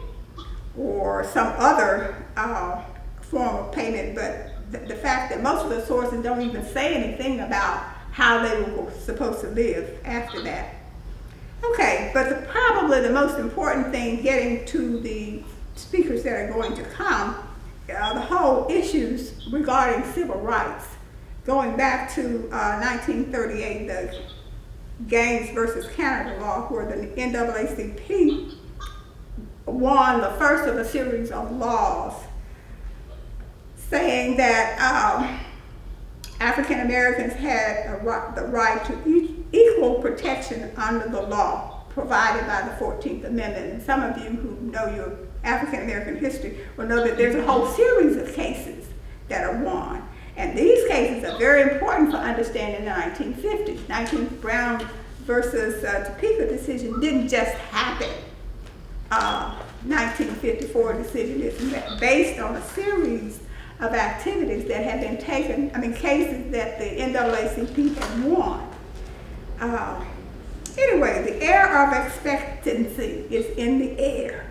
or some other form of payment, but the fact that most of the sources don't even say anything about how they were supposed to live after that. Okay, but probably the most important thing, getting to the speakers that are going to come, the whole issues regarding civil rights, going back to 1938, the Gaines versus Canada law, where the NAACP won the first of a series of laws saying that African Americans had the right to equal protection under the law provided by the 14th Amendment. And some of you who know your African American history will know that there's a whole series of cases that are won. And these cases are very important for understanding the 1950s. Brown versus Topeka decision didn't just happen. 1954 decision is based on a series of activities that had been taken, cases that the NAACP had won. Anyway, the air of expectancy is in the air.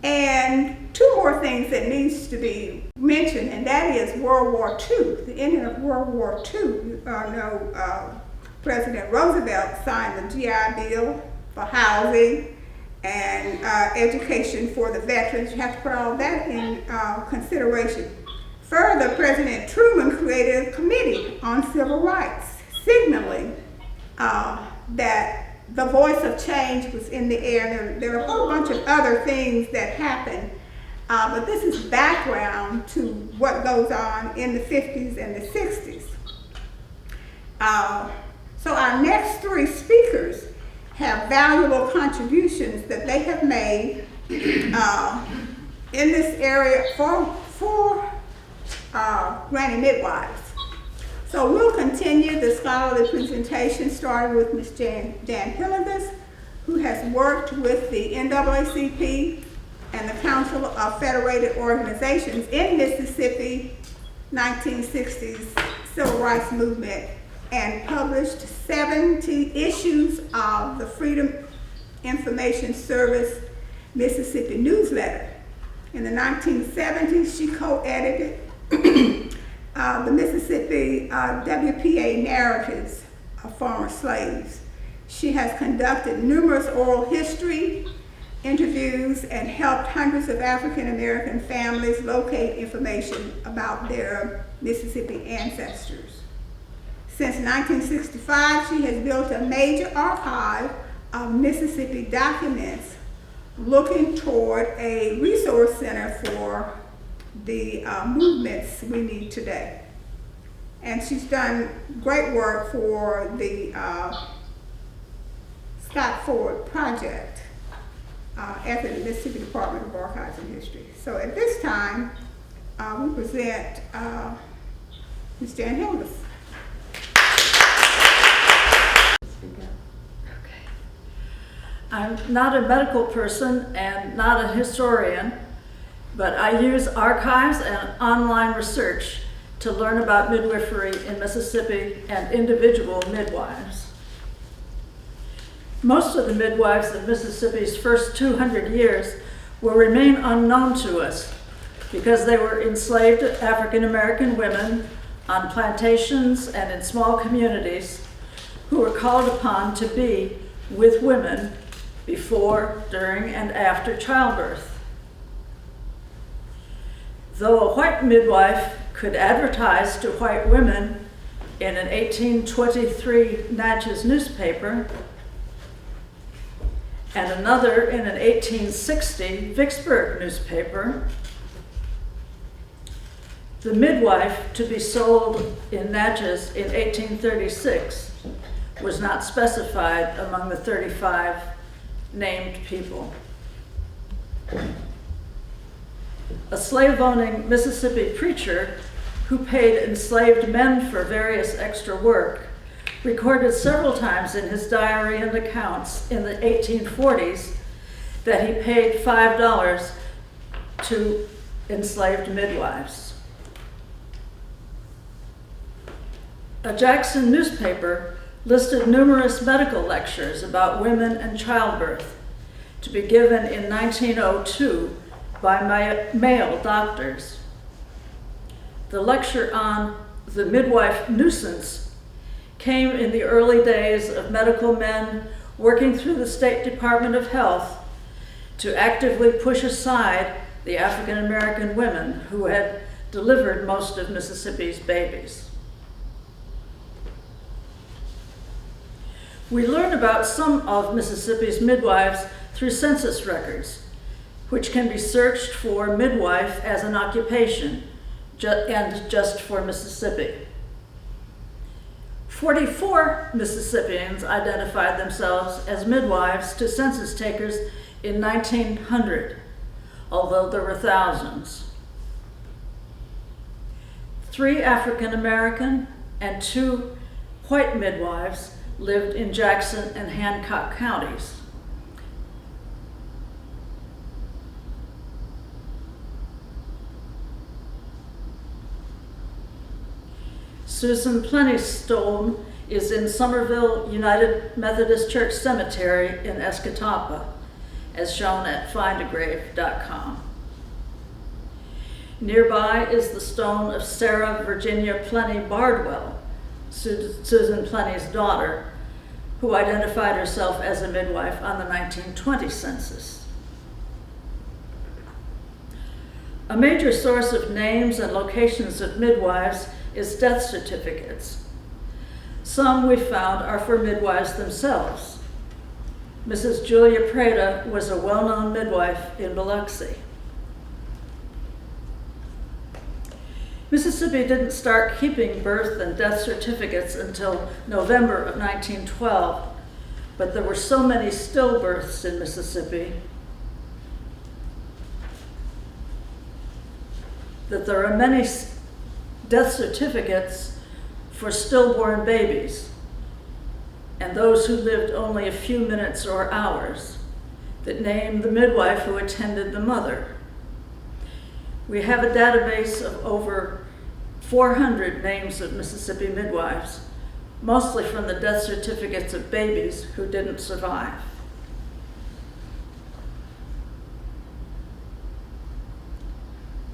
And two more things that needs to be mentioned, and that is World War II, the ending of World War II. You know, President Roosevelt signed the GI Bill for housing and education for the veterans. You have to put all that in consideration. Further, President Truman created a committee on civil rights, signaling that the voice of change was in the air. There are a whole bunch of other things that happened, but this is background to what goes on in the 50s and the 60s. So our next three speakers have valuable contributions that they have made in this area for granny midwives. So we'll continue the scholarly presentation starting with Ms. Jan Hillegas, who has worked with the NAACP and the Council of Federated Organizations in Mississippi 1960s Civil Rights Movement and published 70 issues of the Freedom Information Service Mississippi newsletter. In the 1970s, she co-edited the Mississippi WPA narratives of former slaves. She has conducted numerous oral history interviews and helped hundreds of African American families locate information about their Mississippi ancestors. Since 1965, she has built a major archive of Mississippi documents looking toward a resource center for the movements we need today. And she's done great work for the Scott Ford Project at the Mississippi Department of Archives and History. So at this time, we present Ms. Jan Hillegas. I'm not a medical person and not a historian, but I use archives and online research to learn about midwifery in Mississippi and individual midwives. Most of the midwives of Mississippi's first 200 years will remain unknown to us because they were enslaved African American women on plantations and in small communities who were called upon to be with women before, during, and after childbirth. Though a white midwife could advertise to white women in an 1823 Natchez newspaper and another in an 1860 Vicksburg newspaper, the midwife to be sold in Natchez in 1836 was not specified among the 35 named people. A slave-owning Mississippi preacher who paid enslaved men for various extra work recorded several times in his diary and accounts in the 1840s that he paid $5 to enslaved midwives. A Jackson newspaper listed numerous medical lectures about women and childbirth to be given in 1902 by male doctors. The lecture on the midwife nuisance came in the early days of medical men working through the State Department of Health to actively push aside the African American women who had delivered most of Mississippi's babies. We learn about some of Mississippi's midwives through census records, which can be searched for midwife as an occupation, and just for Mississippi. 44 Mississippians identified themselves as midwives to census takers in 1900, although there were thousands. 3 African American and 2 white midwives lived in Jackson and Hancock counties. Susan Plenty's stone is in Somerville United Methodist Church Cemetery in Escatawpa, as shown at findagrave.com. Nearby is the stone of Sarah Virginia Plenty Bardwell, Susan Plenty's daughter, who identified herself as a midwife on the 1920 census. A major source of names and locations of midwives is death certificates. Some we found are for midwives themselves. Mrs. Julia Prada was a well-known midwife in Biloxi. Mississippi didn't start keeping birth and death certificates until November of 1912, but there were so many stillbirths in Mississippi that there are many death certificates for stillborn babies and those who lived only a few minutes or hours, that name the midwife who attended the mother. We have a database of over 400 names of Mississippi midwives, mostly from the death certificates of babies who didn't survive.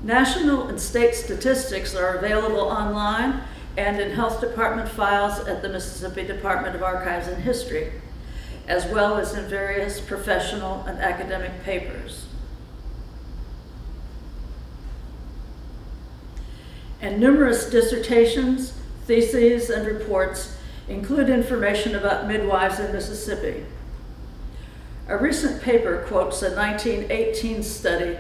National and state statistics are available online and in health department files at the Mississippi Department of Archives and History, as well as in various professional and academic papers. And numerous dissertations, theses, and reports include information about midwives in Mississippi. A recent paper quotes a 1918 study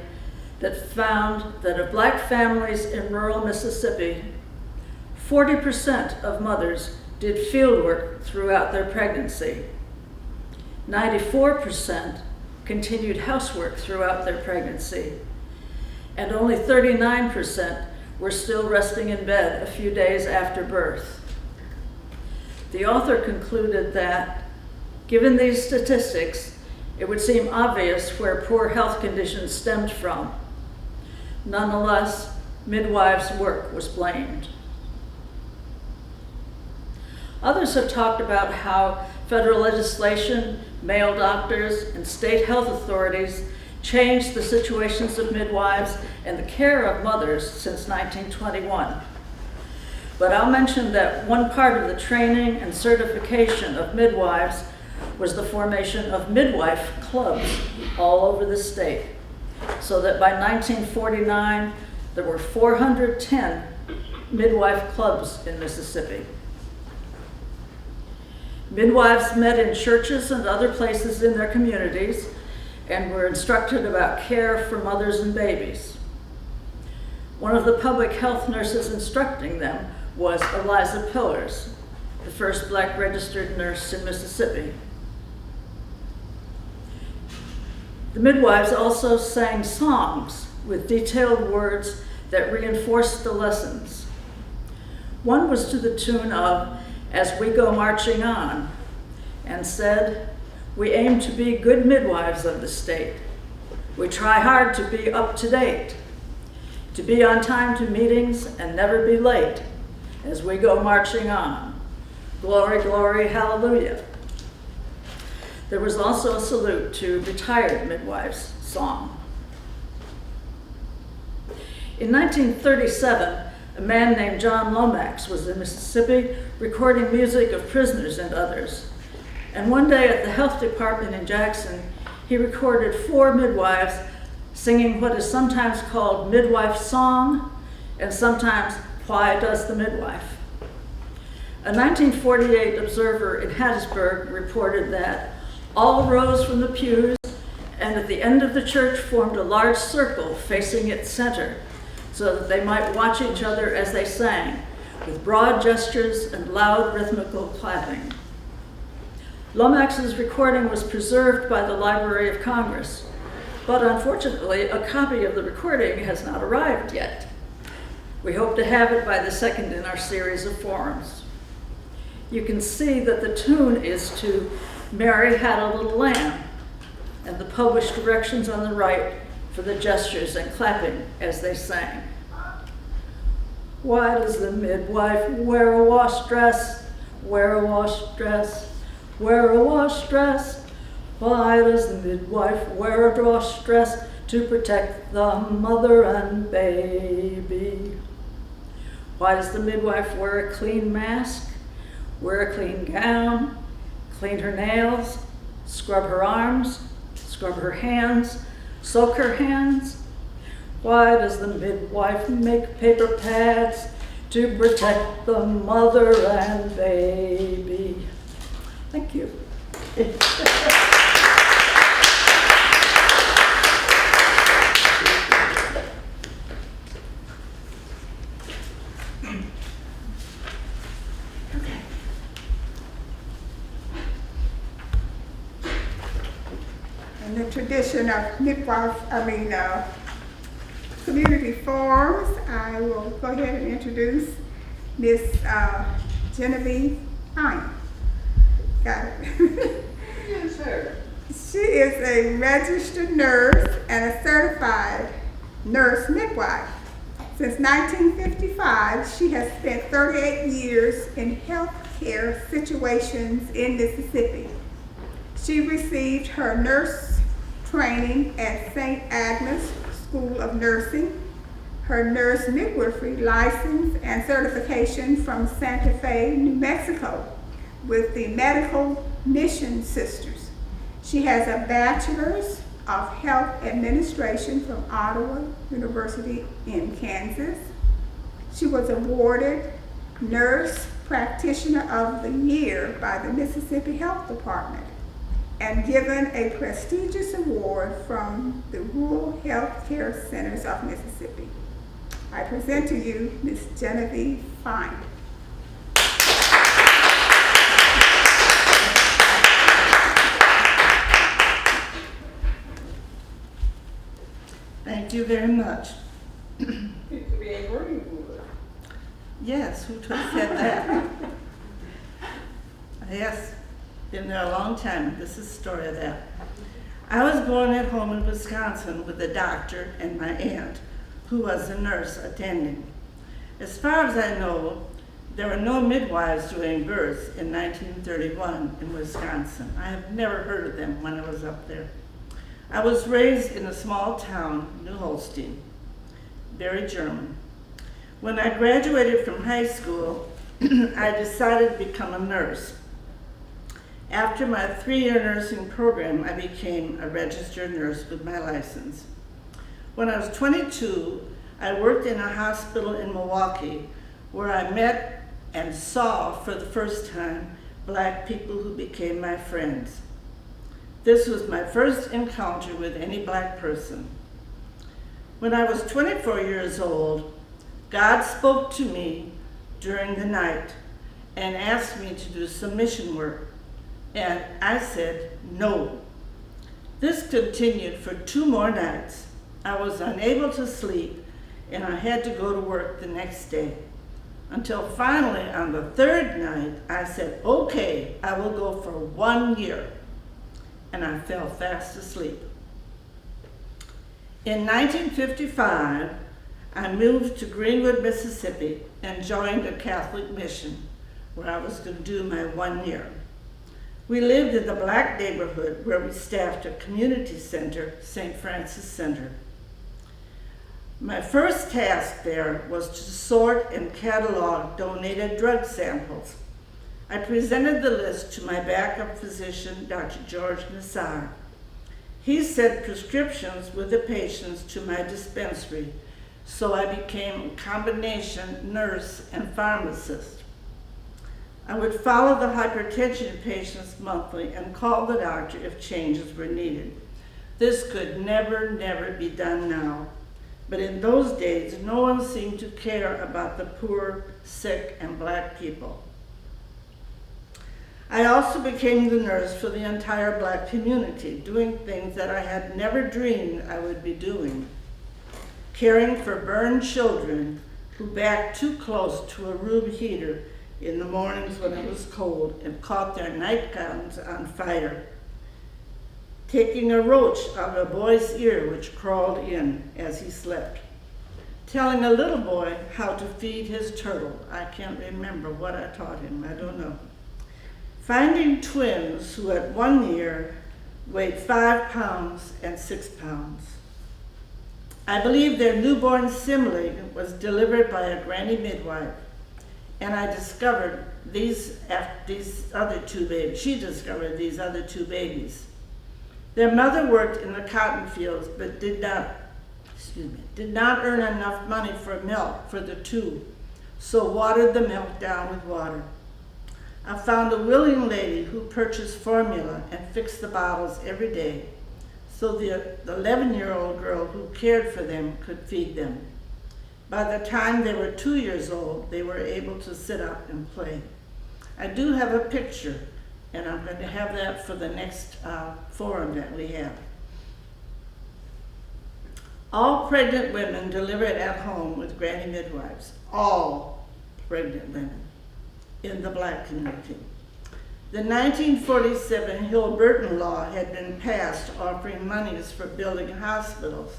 that found that of Black families in rural Mississippi, 40% of mothers did field work throughout their pregnancy. 94% continued housework throughout their pregnancy, and only 39% were still resting in bed a few days after birth. The author concluded that, given these statistics, it would seem obvious where poor health conditions stemmed from. Nonetheless, midwives' work was blamed. Others have talked about how federal legislation, male doctors, and state health authorities changed the situations of midwives and the care of mothers since 1921. But I'll mention that one part of the training and certification of midwives was the formation of midwife clubs all over the state, so that by 1949, there were 410 midwife clubs in Mississippi. Midwives met in churches and other places in their communities and were instructed about care for mothers and babies. One of the public health nurses instructing them was Eliza Pillars, the first Black registered nurse in Mississippi. The midwives also sang songs with detailed words that reinforced the lessons. One was to the tune of "As We Go Marching On," and said, "We aim to be good midwives of the state. We try hard to be up to date, to be on time to meetings and never be late, as we go marching on. Glory, glory, hallelujah." There was also a salute to retired midwives' song. In 1937, a man named John Lomax was in Mississippi recording music of prisoners and others. And one day at the health department in Jackson, he recorded 4 midwives singing what is sometimes called midwife song and sometimes "Why Does the Midwife?" A 1948 observer in Hattiesburg reported that all rose from the pews and at the end of the church formed a large circle facing its center so that they might watch each other as they sang, with broad gestures and loud rhythmical clapping. Lomax's recording was preserved by the Library of Congress, but unfortunately, a copy of the recording has not arrived yet. We hope to have it by the second in our series of forums. You can see that the tune is to "Mary Had a Little Lamb," and the published directions on the right for the gestures and clapping as they sang. Why does the midwife wear a wash dress, wear a wash dress, wear a wash dress? Why does the midwife wear a wash dress? To protect the mother and baby. Why does the midwife wear a clean mask, wear a clean gown, clean her nails, scrub her arms, scrub her hands, soak her hands? Why does the midwife make paper pads? To protect the mother and baby. Thank you. In the tradition of community forums, I will go ahead and introduce Miss Genevieve Fine. Got it. Yes, sir. She is a registered nurse and a certified nurse midwife. Since 1955, she has spent 38 years in healthcare situations in Mississippi. She received her nurse training at St. Agnes School of Nursing, her nurse midwifery license and certification from Santa Fe, New Mexico, with the Medical Mission Sisters. She has a bachelor's of health administration from Ottawa University in Kansas. She was awarded Nurse Practitioner of the Year by the Mississippi Health Department and given a prestigious award from the Rural Health Care Centers of Mississippi. I present to you Ms. Genevieve Fine. Thank you very much. It could be a Greenwood. Yes, who said that? Yes, been there a long time. This is the story of that. I was born at home in Wisconsin with a doctor and my aunt, who was a nurse attending. As far as I know, there were no midwives doing births in 1931 in Wisconsin. I have never heard of them when I was up there. I was raised in a small town, New Holstein, very German. When I graduated from high school, I decided to become a nurse. After my 3-year nursing program, I became a registered nurse with my license. When I was 22, I worked in a hospital in Milwaukee where I met and saw for the first time Black people who became my friends. This was my first encounter with any Black person. When I was 24 years old, God spoke to me during the night and asked me to do some mission work, and I said no. This continued for 2 more nights. I was unable to sleep, and I had to go to work the next day. Until finally, on the 3rd night, I said, okay, I will go for 1 year. And I fell fast asleep. In 1955, I moved to Greenwood, Mississippi, and joined a Catholic mission where I was going to do my 1 year. We lived in the Black neighborhood where we staffed a community center, St. Francis Center. My first task there was to sort and catalog donated drug samples. I presented the list to my backup physician, Dr. George Nassar. He sent prescriptions with the patients to my dispensary, so I became a combination nurse and pharmacist. I would follow the hypertension patients monthly and call the doctor if changes were needed. This could never be done now, but in those days, no one seemed to care about the poor, sick, and Black people. I also became the nurse for the entire Black community, doing things that I had never dreamed I would be doing. Caring for burned children who backed too close to a room heater in the mornings when it was cold and caught their nightgowns on fire. Taking a roach out of a boy's ear which crawled in as he slept. Telling a little boy how to feed his turtle. I can't remember what I taught him, I don't know. Finding twins who at 1 year weighed 5 pounds and 6 pounds. I believe their newborn sibling was delivered by a granny midwife, and I discovered these other 2 babies. She discovered these other 2 babies. Their mother worked in the cotton fields, but did not earn enough money for milk for the 2, so watered the milk down with water. I found a willing lady who purchased formula and fixed the bottles every day, so the 11-year-old girl who cared for them could feed them. By the time they were 2 years old, they were able to sit up and play. I do have a picture, and I'm going to have that for the next forum that we have. All pregnant women delivered at home with granny midwives. All pregnant women. in the black community. The 1947 Hill-Burton law had been passed offering monies for building hospitals,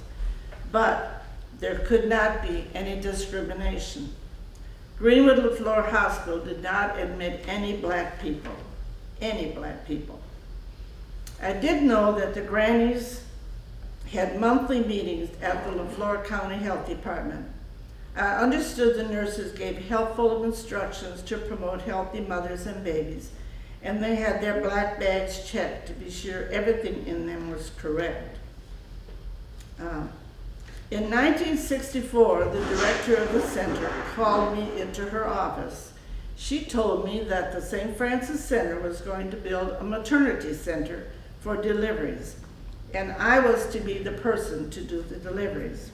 but there could not be any discrimination. Greenwood LaFleur Hospital did not admit any black people, I did know that the grannies had monthly meetings at the LaFleur County Health Department. I understood the nurses gave helpful instructions to promote healthy mothers and babies, and they had their black bags checked to be sure everything in them was correct. In 1964, the director of the center called me into her office. She told me that the St. Francis Center was going to build a maternity center for deliveries, and I was to be the person to do the deliveries.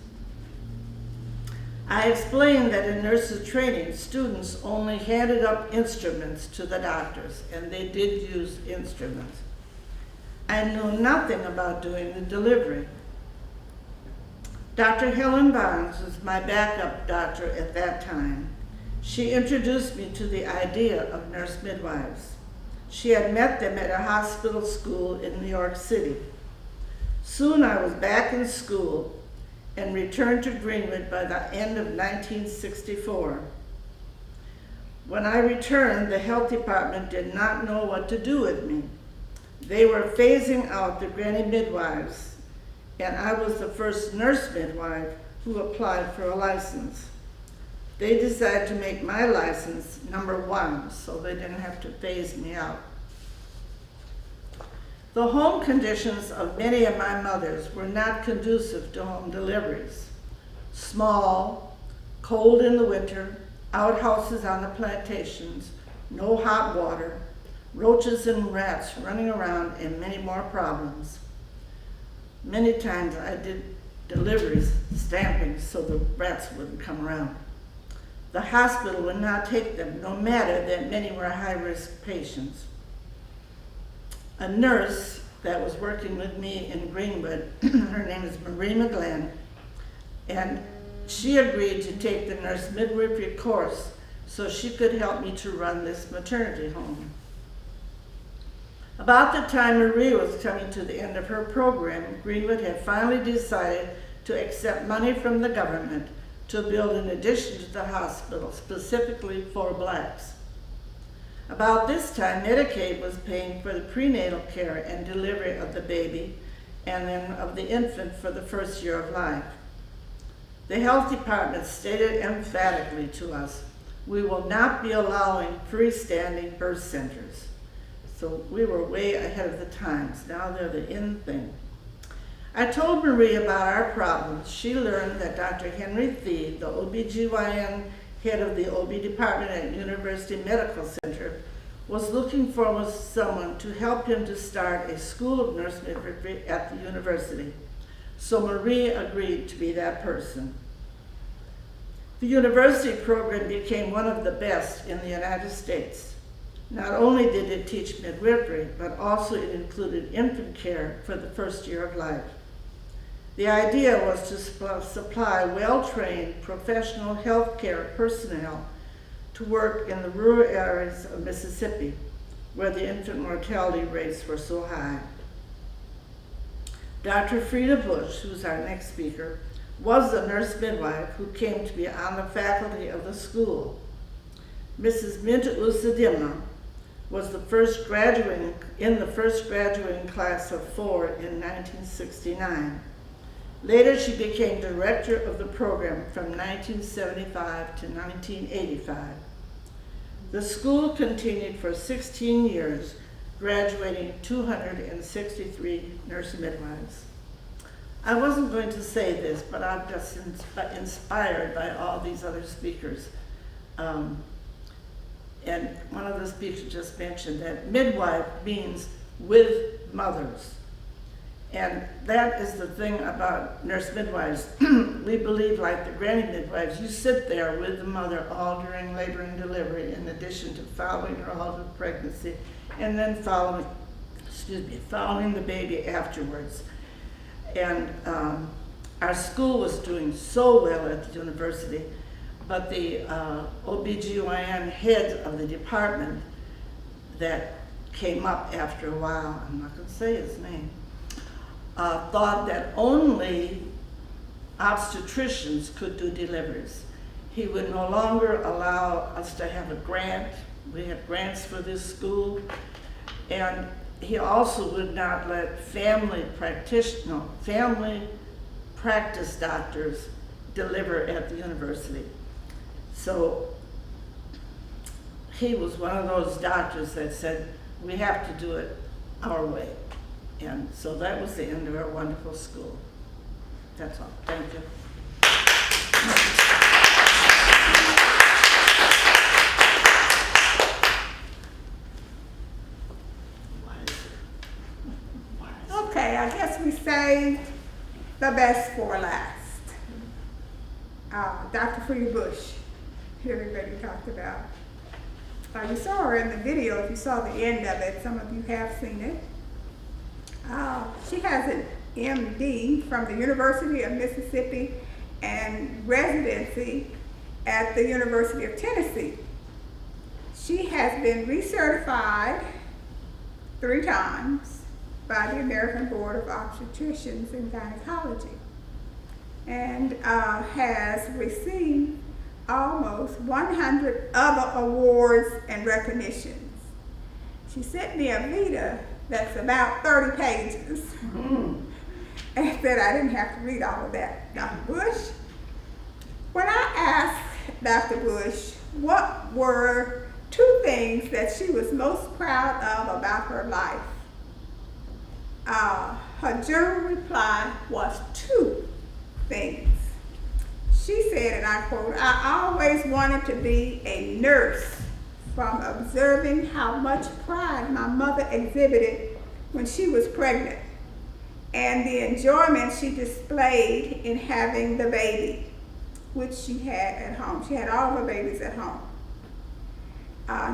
I explained that in nurses training, students only handed up instruments to the doctors, and they did use instruments. I knew nothing about doing the delivery. Dr. Helen Barnes was my backup doctor at that time. She introduced me to the idea of nurse midwives. She had met them at a hospital school in New York City. Soon I was back in school and returned to Greenwood by the end of 1964. When I returned, the health department did not know what to do with me. They were phasing out the granny midwives, and I was the first nurse midwife who applied for a license. They decided to make my license number 1, so they didn't have to phase me out. The home conditions of many of my mothers were not conducive to home deliveries. Small, cold in the winter, outhouses on the plantations, no hot water, roaches and rats running around, and many more problems. Many times I did deliveries stamping so the rats wouldn't come around. The hospital would not take them, no matter that many were high-risk patients. A nurse that was working with me in Greenwood, her name is Marie McGlenn, and she agreed to take the nurse midwifery course so she could help me to run this maternity home. About the time Marie was coming to the end of her program, Greenwood had finally decided to accept money from the government to build an addition to the hospital specifically for blacks. About this time, Medicaid was paying for the prenatal care and delivery of the baby and then of the infant for the first year of life. The health department stated emphatically to us, we will not be allowing freestanding birth centers. So we were way ahead of the times. Now they're the in thing. I told Marie about our problems. She learned that Dr. Henry Thie, the OBGYN head of the OB department at University Medical Center, was looking for someone to help him to start a school of nurse midwifery at the university. So Marie agreed to be that person. The university program became one of the best in the United States. Not only did it teach midwifery, but also it included infant care for the first year of life. The idea was to supply well-trained professional healthcare personnel to work in the rural areas of Mississippi, where the infant mortality rates were so high. Dr. Frida Bush, who's our next speaker, was the nurse midwife who came to be on the faculty of the school. Mrs. Minta Usadima was the first graduating class of 4 in 1969. Later, she became director of the program from 1975 to 1985. The school continued for 16 years, graduating 263 nurse midwives. I wasn't going to say this, but I'm just inspired by all these other speakers. And one of the speakers just mentioned that midwife means with mothers. And that is the thing about nurse midwives. We believe, like the granny midwives, you sit there with the mother all during labor and delivery, in addition to following her all through pregnancy, and then following the baby afterwards. And our school was doing so well at the university. but the OBGYN head of the department that came up after a while, I'm not gonna say his name, thought that only obstetricians could do deliveries. He would no longer allow us to have a grant. We had grants for this school. And he also would not let family practice doctors deliver at the university. So he was one of those doctors that said, we have to do it our way. And so that was the end of our wonderful school. That's all. Thank you. Okay, I guess we saved the best for last. Dr. Frida Bush, who everybody talked about. You saw her in the video. If you saw the end of it, some of you have seen it. She has an MD from the University of Mississippi and residency at the University of Tennessee. She has been recertified 3 times by the American Board of Obstetricians and Gynecology, and has received almost 100 other awards and recognitions. She sent me a vita that's about 30 pages and said I didn't have to read all of that. Dr. Bush, when I asked Dr. Bush what were 2 things that she was most proud of about her life, her general reply was 2 things. She said, and I quote, "I always wanted to be a nurse from observing how much pride my mother exhibited when she was pregnant and the enjoyment she displayed in having the baby, which she had at home. She had all her babies at home."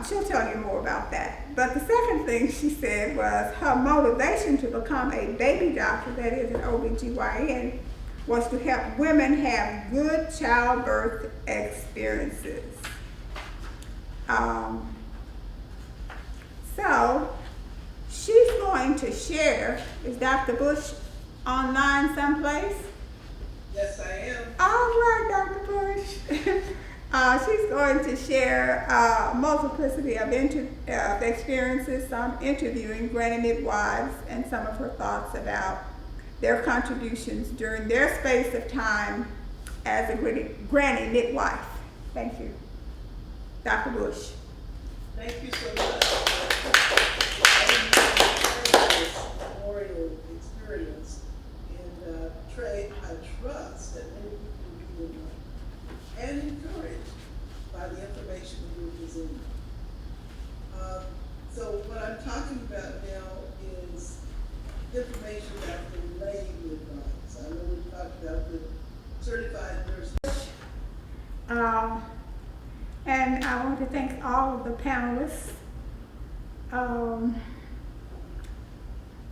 She'll tell you more about that. But the second thing she said was her motivation to become a baby doctor, that is an OBGYN, was to help women have good childbirth experiences. So she's going to share, is Dr. Bush online someplace? Yes, I am. All right, Dr. Bush. She's going to share a multiplicity of experiences, some interviewing granny midwives, and some of her thoughts about their contributions during their space of time as a granny midwife. Thank you. Dr. Bush. Thank you so much for this memorial experience. And Trey, I trust that many people will be and encouraged by the information that you're presenting. So what I'm talking about now is information about the lay midwives. I know we talked about the certified nurse. And I want to thank all of the panelists.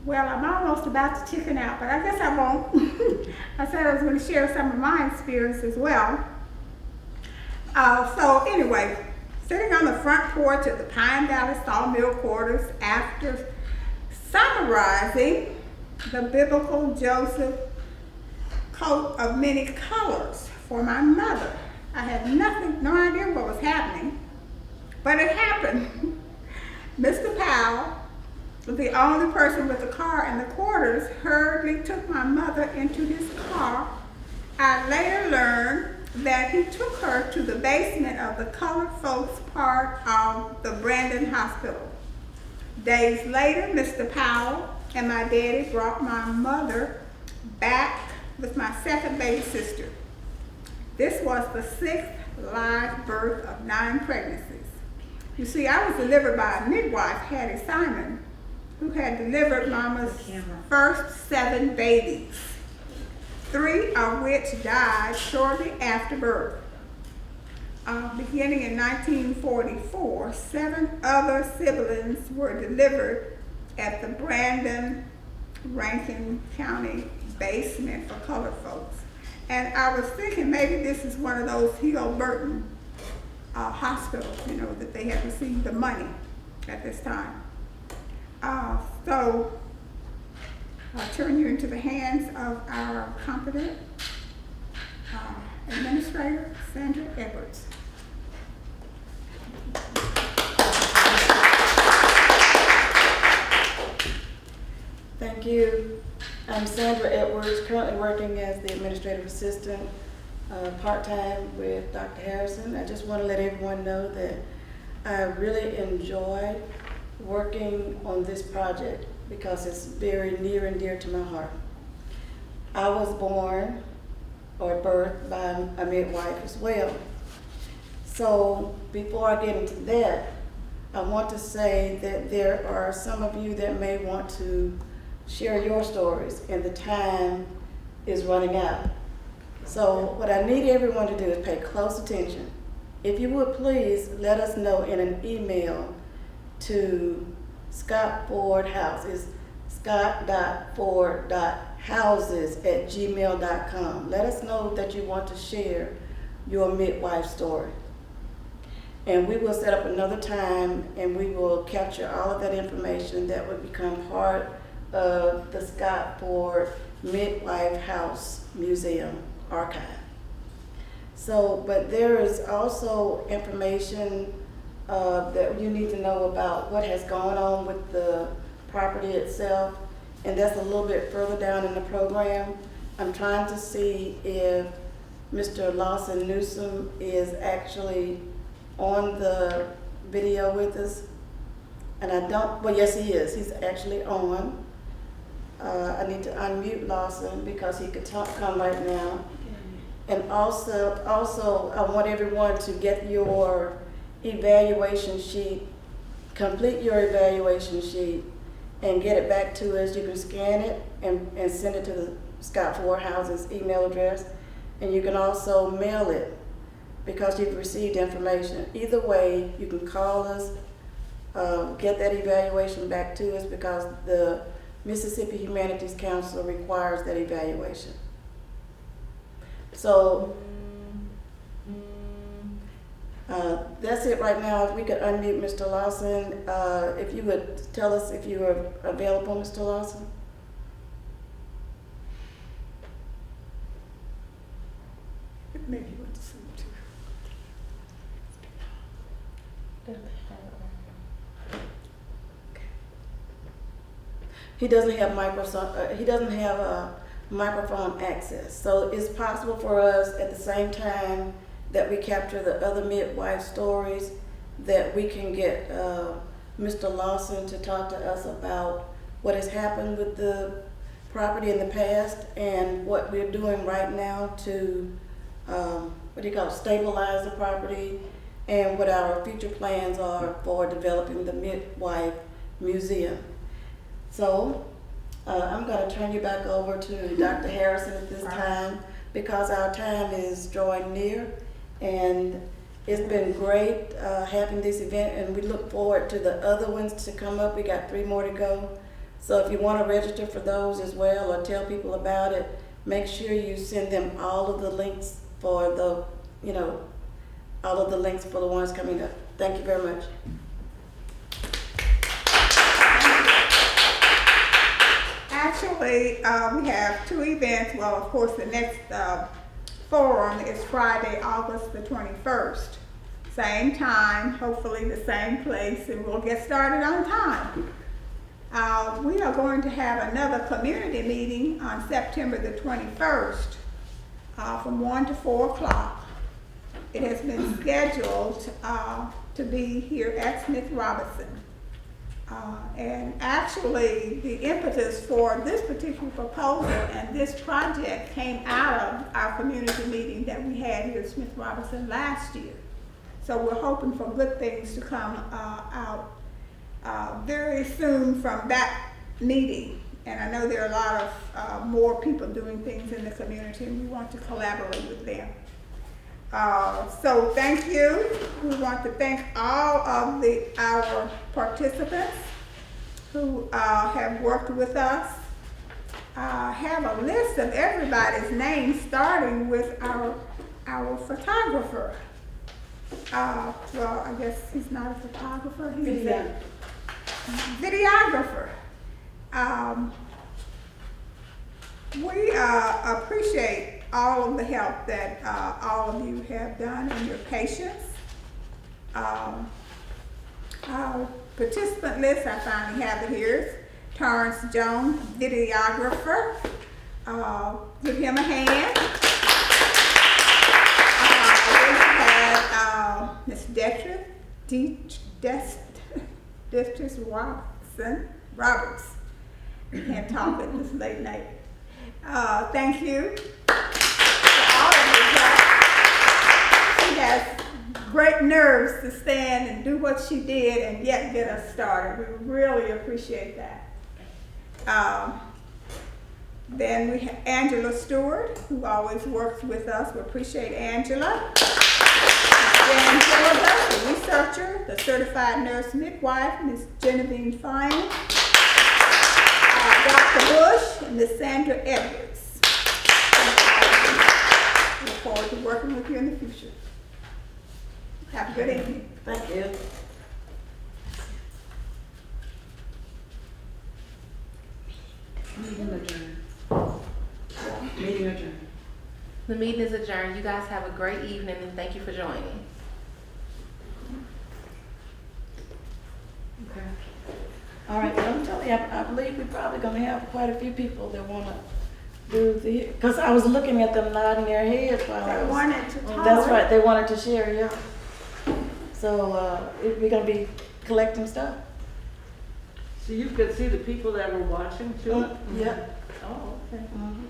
Well, I'm almost about to chicken out, but I guess I won't. I said I was going to share some of my experience as well. So anyway, sitting on the front porch of the Pine Valley Sawmill Quarters after summarizing the biblical Joseph coat of many colors for my mother. I had no idea what was happening, but it happened. Mr. Powell, the only person with a car in the quarters, hurriedly took my mother into his car. I later learned that he took her to the basement of the colored folks part of the Brandon Hospital. Days later, Mr. Powell and my daddy brought my mother back with my second baby sister. This was the 6th live birth of 9 pregnancies. You see, I was delivered by a midwife, Hattie Simon, who had delivered Mama's first 7 babies, 3 of which died shortly after birth. Beginning in 1944, 7 other siblings were delivered at the Brandon, Rankin County basement for colored folks. And I was thinking maybe this is one of those Hill Burton hospitals, you know, that they have received the money at this time. So I'll turn you into the hands of our competent administrator, Sandra Edwards. Thank you. I'm Sandra Edwards, currently working as the administrative assistant part-time with Dr. Harrison. I just want to let everyone know that I really enjoy working on this project because it's very near and dear to my heart. I was born or birthed by a midwife as well. So before I get into that, I want to say that there are some of you that may want to share your stories, and the time is running out. So what I need everyone to do is pay close attention. If you would please let us know in an email to Scott Ford House. It's scott.ford.houses@gmail.com. Let us know that you want to share your midwife story. And we will set up another time and we will capture all of that information that would become part of the Scott Ford Midwife House Museum archive. So, but there is also information that you need to know about what has gone on with the property itself, and that's a little bit further down in the program. I'm trying to see if Mr. Lawson Newsom is actually on the video with us, and I don't, well, yes he is, he's actually on. I need to unmute Lawson because he could come right now. And also, I want everyone to get your evaluation sheet, complete your evaluation sheet, and get it back to us. You can scan it and send it to the Scott Ford House's email address, and you can also mail it because you've received information. Either way, you can call us, get that evaluation back to us because the Mississippi Humanities Council requires that evaluation. So that's it right now. If we could unmute Mr. Lawson, if you would tell us if you are available, Mr. Lawson. Maybe you want to sing too. He doesn't have microphone access. So it's possible for us at the same time that we capture the other midwife stories that we can get Mr. Lawson to talk to us about what has happened with the property in the past and what we're doing right now to stabilize the property, and what our future plans are for developing the midwife museum. So I'm going to turn you back over to Dr. Harrison at this time because our time is drawing near, and it's been great having this event, and we look forward to the other ones to come up. We got 3 more to go. So if you want to register for those as well or tell people about it, make sure you send them all of the links for the, all of the links for the ones coming up. Thank you very much. Actually, we have 2 events. Well, of course, the next forum is Friday, August the 21st. Same time, hopefully the same place, and we'll get started on time. We are going to have another community meeting on September the 21st from 1 to 4 o'clock. It has been scheduled to be here at Smith Robinson. And actually, the impetus for this particular proposal and this project came out of our community meeting that we had here at Smith Robinson last year. So we're hoping for good things to come out very soon from that meeting. And I know there are a lot of more people doing things in the community, and we want to collaborate with them. So thank you. We want to thank all of our participants who have worked with us have a list of everybody's names, starting with our photographer. Well, I guess he's not a photographer, he's a videographer. We appreciate all of the help that all of you have done and your patience. Our participant list, I finally have it here. Torrance Jones, videographer. Give him a hand. We have Miss Detrice Roberts. Can't talk at this late night. Thank you for all of your help. She has great nerves to stand and do what she did and yet get us started. We really appreciate that. Then we have Angela Stewart, who always works with us. We appreciate Angela. Jan Phillips, the researcher, the certified nurse midwife, Ms. Genevieve Fine, Dr. Bush, and Ms. Sandra Edwards. Look forward to working with you in the future. Have a good evening. Thank you. Meeting adjourned. Meeting adjourned. The meeting is adjourned. You guys have a great evening and thank you for joining. Okay. All right, well, I'm telling you, I believe we're probably gonna have quite a few people that wanna do the, because I was looking at them nodding their heads while I I was. wanted to talk. That's right, they wanted to share, yeah. So, we're gonna be collecting stuff. So you could see the people that were watching too? Yeah. Oh, okay. Mhm.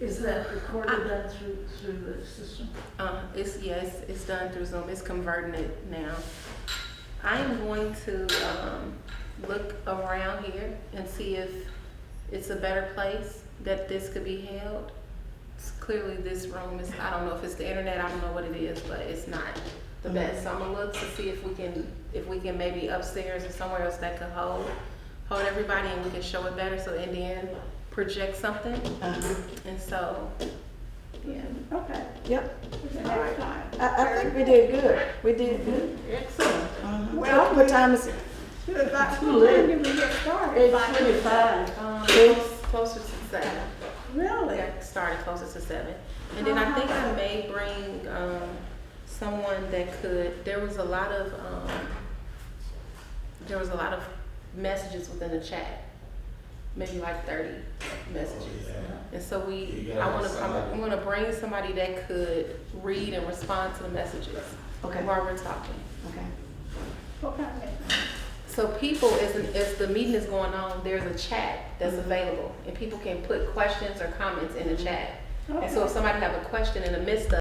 Is that recorded then through the system? It's done through Zoom. It's converting it now. I am going to look around here and see if it's a better place that this could be held. Clearly this room is, I don't know if it's the internet, I don't know what it is, but it's not the best. So I'm gonna look to see if we can maybe upstairs or somewhere else that could hold everybody and we can show it better, so and then project something. And so, yeah. Okay. Yep. All right. I think we did good. We did good. Excellent. Well, What time is it? About when did we get started? 8:25. Closer to 7. Really? Yeah, started closer to 7. And then I think I may bring someone that could, there was a lot of messages within the chat. Maybe like 30 messages. And so I'm gonna bring somebody that could read and respond to the messages while we're talking. Okay. So people, as the meeting is going on, there's a chat that's available and people can put questions or comments in the chat. And so if somebody have a question in the midst of